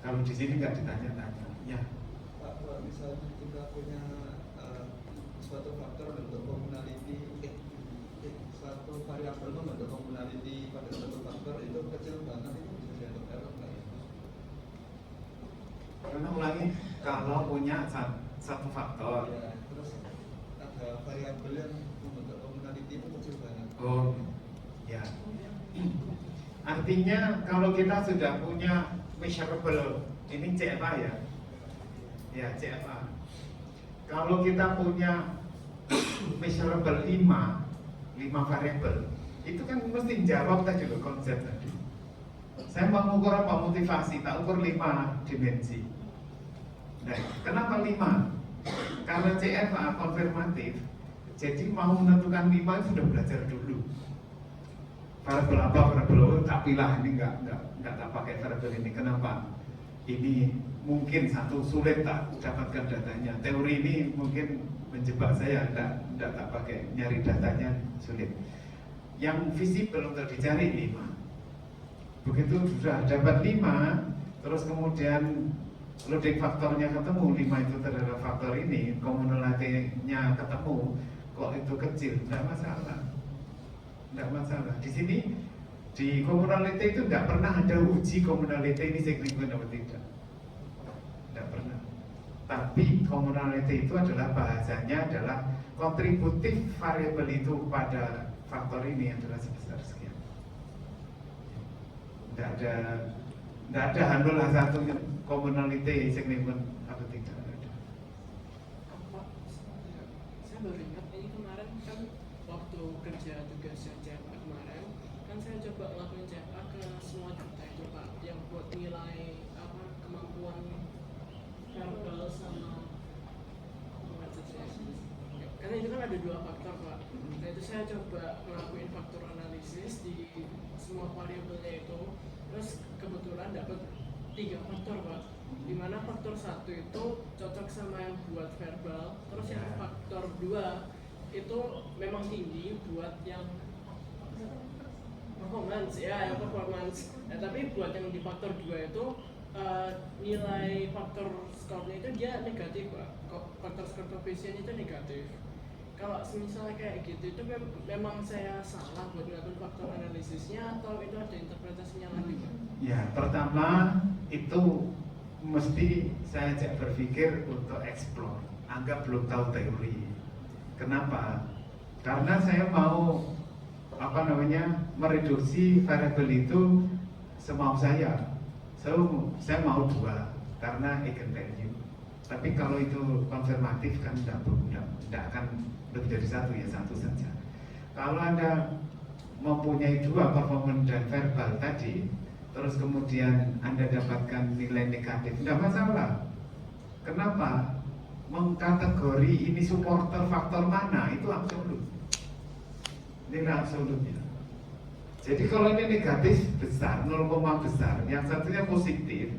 Kalau di sini nggak ditanya-tanya. Ya. Pak, kalau misalnya kita punya suatu faktor bentuk commonality, satu variabel membentuk commonality pada satu faktor itu kecil banget, itu bisa dianggap error nggak ya? Karena ulangi, kalau punya satu faktor. Ya, terus ada variabel yang membentuk commonality itu kecil banget. Oh, ya. Artinya kalau kita sudah punya measurable, ini CFA ya? Ya, CFA. Kalau kita punya measurable 5 variabel, itu kan mesti jawab tadi loh konsep tadi. Saya mau mengukur apa? Motivasi, tak ukur 5 dimensi. Nah, kenapa 5? Karena CFA konfirmatif, jadi mau menentukan 5 itu sudah belajar dulu. Variabel apa, variabel tak pilih, ini enggak tak pakai variabel ini. Kenapa? Ini mungkin satu sulit tak dapatkan datanya. Teori ini mungkin menjebak saya, enggak tak pakai, nyari datanya sulit. Yang visible untuk dicari 5. Begitu sudah dapat 5, terus kemudian loading faktornya ketemu, 5 itu terhadap faktor ini, commonality-nya ketemu, kok itu kecil, enggak masalah. Enggak masalah. Di sini di commonality itu enggak pernah ada uji commonality ini signifikan atau tidak. Enggak pernah. Tapi commonality itu adalah bahasanya adalah kontributif variabel itu pada faktor ini adalah sebesar sekian. Enggak ada handul satu commonality signifikan atau tidak ada. Saya baru ingat ini kemarin kan waktu kerja tugasnya CFA kemarin kan saya coba ngelakuin CFA ke semua data itu Pak, yang buat nilai apa kemampuan verbal sama karena itu kan ada 2 faktor Pak. Nah itu saya coba ngelakuin faktor analisis di semua variabelnya itu, terus kebetulan dapat 3 faktor Pak, dimana faktor 1 itu cocok sama yang buat verbal, terus yang faktor 2 itu memang tinggi buat yang performance ya, yang performance. Nah, tapi buat yang di faktor 2 itu nilai faktor score-nya itu dia negatif Pak. Faktor score coefficient itu negatif. Kalau misalnya kayak gitu itu memang saya salah buat melakukan faktor analisisnya atau itu ada interpretasinya lagi Pak? Ya, pertama itu mesti saya ajak berpikir untuk explore. Anggap belum tahu teori. Kenapa? Karena saya mau mereduksi variabel itu semau saya. Saya mau 2 karena eigenvalue. Tapi kalau itu konfirmatif kan tidak akan lebih dari 1 ya, 1 saja. Kalau Anda mempunyai 2 performance dan verbal tadi, terus kemudian Anda dapatkan nilai negatif, tidak masalah. Kenapa? Mengkategori ini supporter faktor mana itu absolut. Ini absolutnya. Jadi kalau ini negatif besar, 0, besar, yang satunya positif,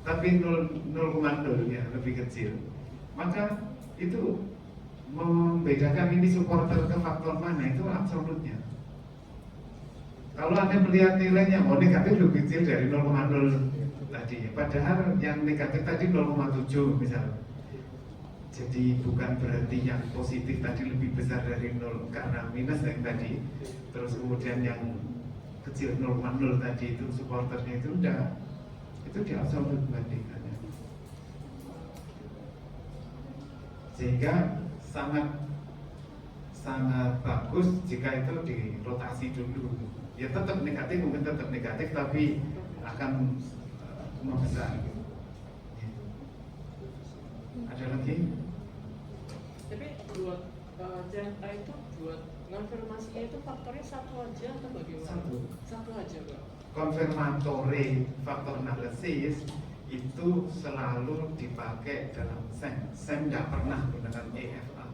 tapi 0,0 ya lebih kecil, maka itu membedakan ini supporter ke faktor mana itu absolutnya. Kalau Anda melihat nilainya, negatif lebih kecil dari 0,0 tadi, padahal yang negatif tadi 0,7 misalnya. Jadi bukan berarti yang positif tadi lebih besar dari 0 karena minus yang tadi. Terus kemudian yang kecil 0,0 tadi itu supporternya itu udah, itu di absolut bandingannya. Sehingga sangat bagus jika itu dirotasi dulu. Ya tetap negatif, mungkin tetap negatif tapi akan membesar. Ada lagi? Tapi buat CFA itu buat konfirmasinya itu faktornya 1 aja atau bagaimana? 1 aja Pak. Konfirmatory faktor analisis itu selalu dipakai dalam SEM. SEM tidak pernah menggunakan EFA.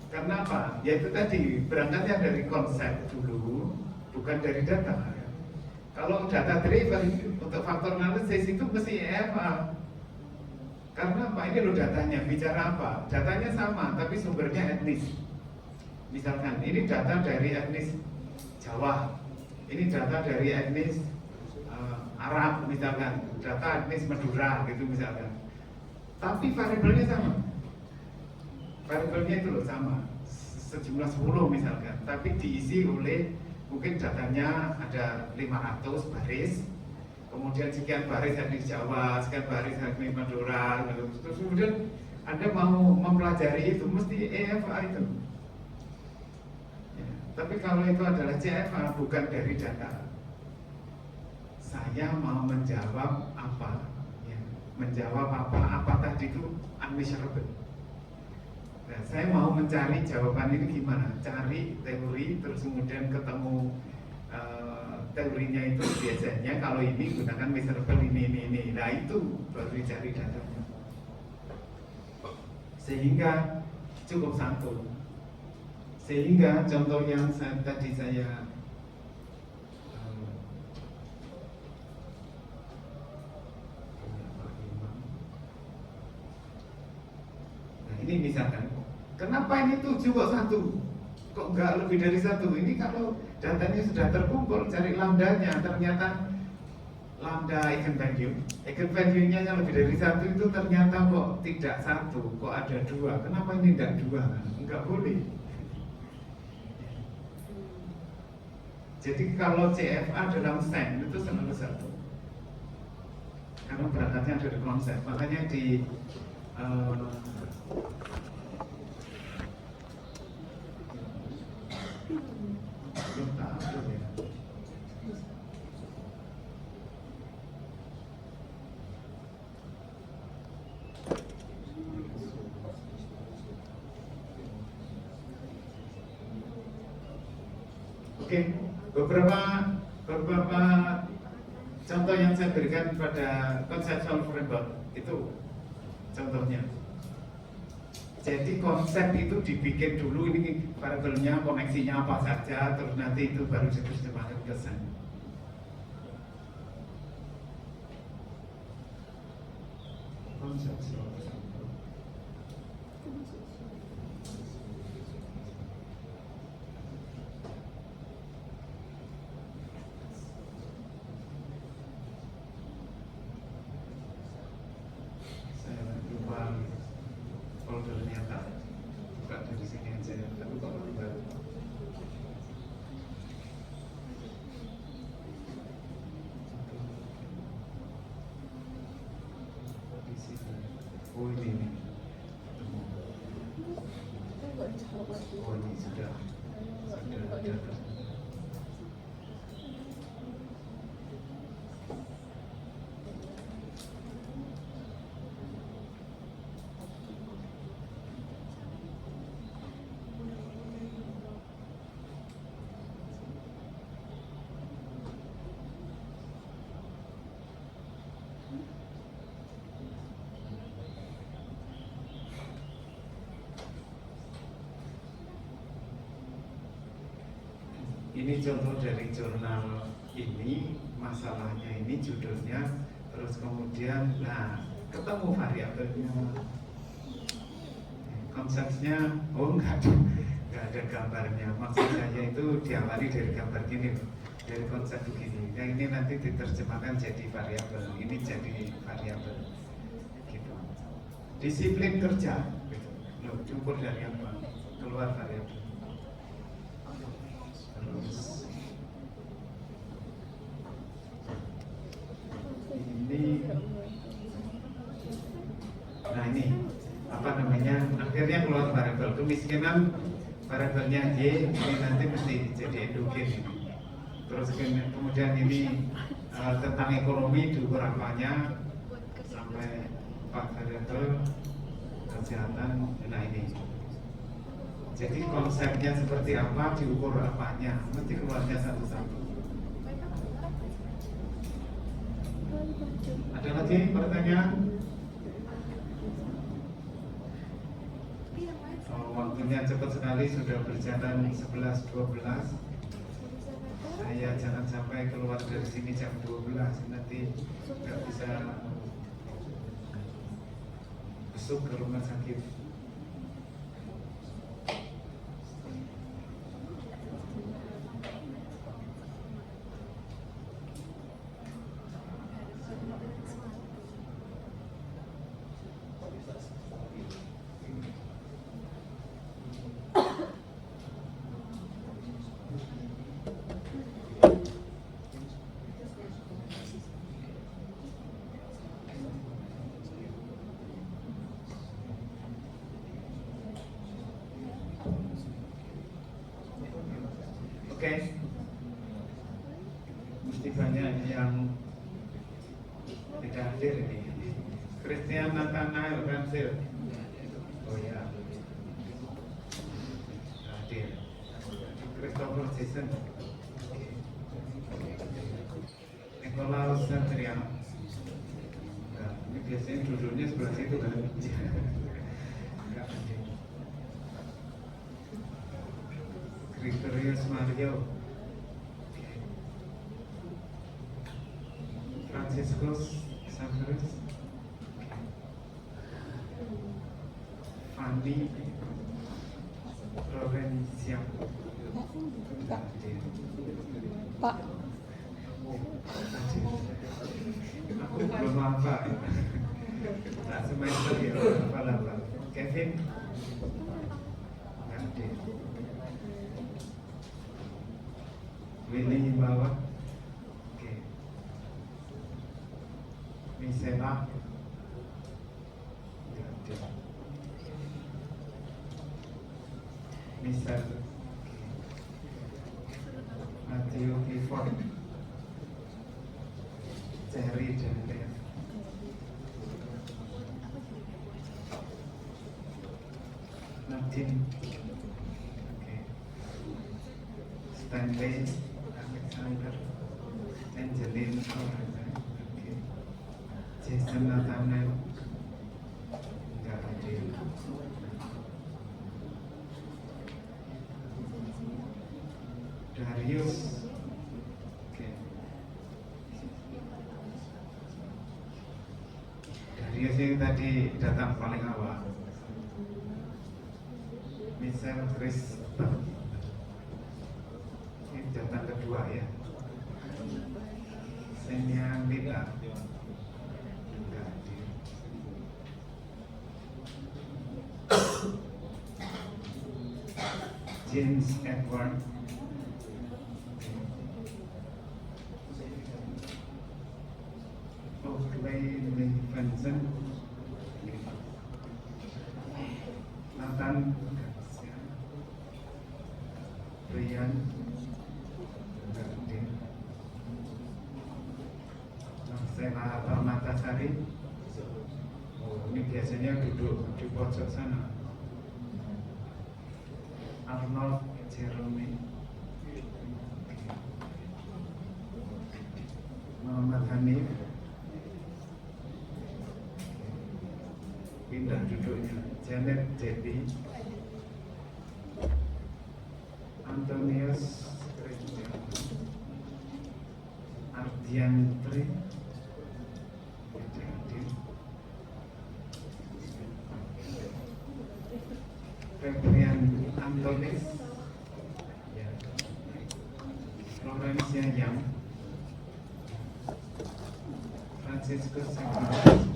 Karena apa? Ya itu tadi berangkatnya dari konsep dulu, bukan dari data. Kalau data driven untuk faktor analisis itu mesti EFA. Karena apa? Ini loh datanya, bicara apa? Datanya sama, tapi sumbernya etnis. Misalkan, ini data dari etnis Jawa, ini data dari etnis Arab, misalkan, data etnis Madura, gitu misalkan. Tapi variabelnya sama. Variabelnya itu loh sama. sejumlah 10 misalkan, tapi diisi oleh mungkin datanya ada 500 baris, kemudian sekian baris yang di Jawa, sekian baris yang di Madura, terus kemudian Anda mau mempelajari itu mesti EFA itu. Ya, tapi kalau itu adalah CFA bukan dari data, saya mau menjawab apa, ya, menjawab apa tadi itu unmeasurable. Nah, saya mau mencari jawaban ini gimana? Cari teori, terus kemudian ketemu teorinya itu biasanya kalau ini gunakan measurable ini. Nah itu baru dicari datanya. Sehingga cukup satu. Sehingga contoh yang tadi saya ini misalkan, kenapa ini 7 kok 1? Kok enggak lebih dari 1? Ini kalau datanya sudah terkumpul, cari lambdanya, ternyata lambda eigenvalue-nya yang lebih dari 1 itu ternyata kok tidak 1, kok ada 2. Kenapa ini tidak 2? Enggak boleh. Jadi kalau CFA dalam SEM itu selalu 1. Karena berangkatnya dari konsep, makanya di belum tahu ya. Oke, beberapa contoh yang saya berikan pada conceptual framework itu contohnya. Jadi konsep itu dibikin dulu, ini variabelnya, koneksinya apa saja, terus nanti itu baru diterjemahkan ke SEM. Konseptual. Saya lupa foldernya, tak buka dari sini aja, tapi kok baru. Di sini. Oh ini. Oh ini sudah ada. Ini contoh dari jurnal ini, masalahnya ini judulnya, terus kemudian, nah ketemu variabelnya, konsepnya, oh nggak ada gambarnya. Maksud saya itu diawali dari gambar gini, dari konsep begini. Yang ini nanti diterjemahkan jadi variabel, ini jadi variabel, gitu. Disiplin kerja, gitu. Loh, diukur dari apa? Keluar variabel. Ini, nah ini apa namanya? Akhirnya keluar variabel kemiskinan, variabelnya Y, ini nanti mesti jadi endogen. Terus kemudian ini tentang ekonomi diukur apanya sampai 4 variabel kesehatan. Nah ini. Jadi konsepnya seperti apa, diukur apanya, mesti keluarnya satu-satu. Ada lagi pertanyaan? Oh, waktunya cepat sekali, sudah berjalan 11.12. Saya jangan sampai keluar dari sini jam 12, nanti nggak bisa besok ke rumah sakit. Oke. Mesti banyak yang tidak hadir ini. Christian Nathanael Ransil. Oh ya. Hadir. Christopher Jason. Nikolaus Satria. Nah, ini biasanya duduknya sebelah situ kan. Enggak hadir. Gregorius Mario. Franciscus Saveris. Fandi Provencia. Pak. Aku belum apa. Tak semester ya, apa-apa. Kevin. Nanti. Willy bawah. Oke. Misela. Nanti. Misal. Matthew Clifford. Cherry Jante. Nadine. Oke. Stanley Alexander. Angeline. Oke. Jason Nathanael. Enggak hadir. Darius. Oke. Darius yang tadi datang paling awal. Michelle Krista. Ini datang kedua ya. Senia Lila. Enggak hadir. James Edward. Oakley Vincent. Nathan Garcia. Brian Gardin. Marcela Permatasari. Oh, ini biasanya duduk di pojok sana. Arnold Jerome. Muhammad Hanif. Pindah duduknya. Janet Debbie. Antonius Christian. Ardian Tri. Febrian Antonis. Ya. Florencia Yang. Franciscus Samuel.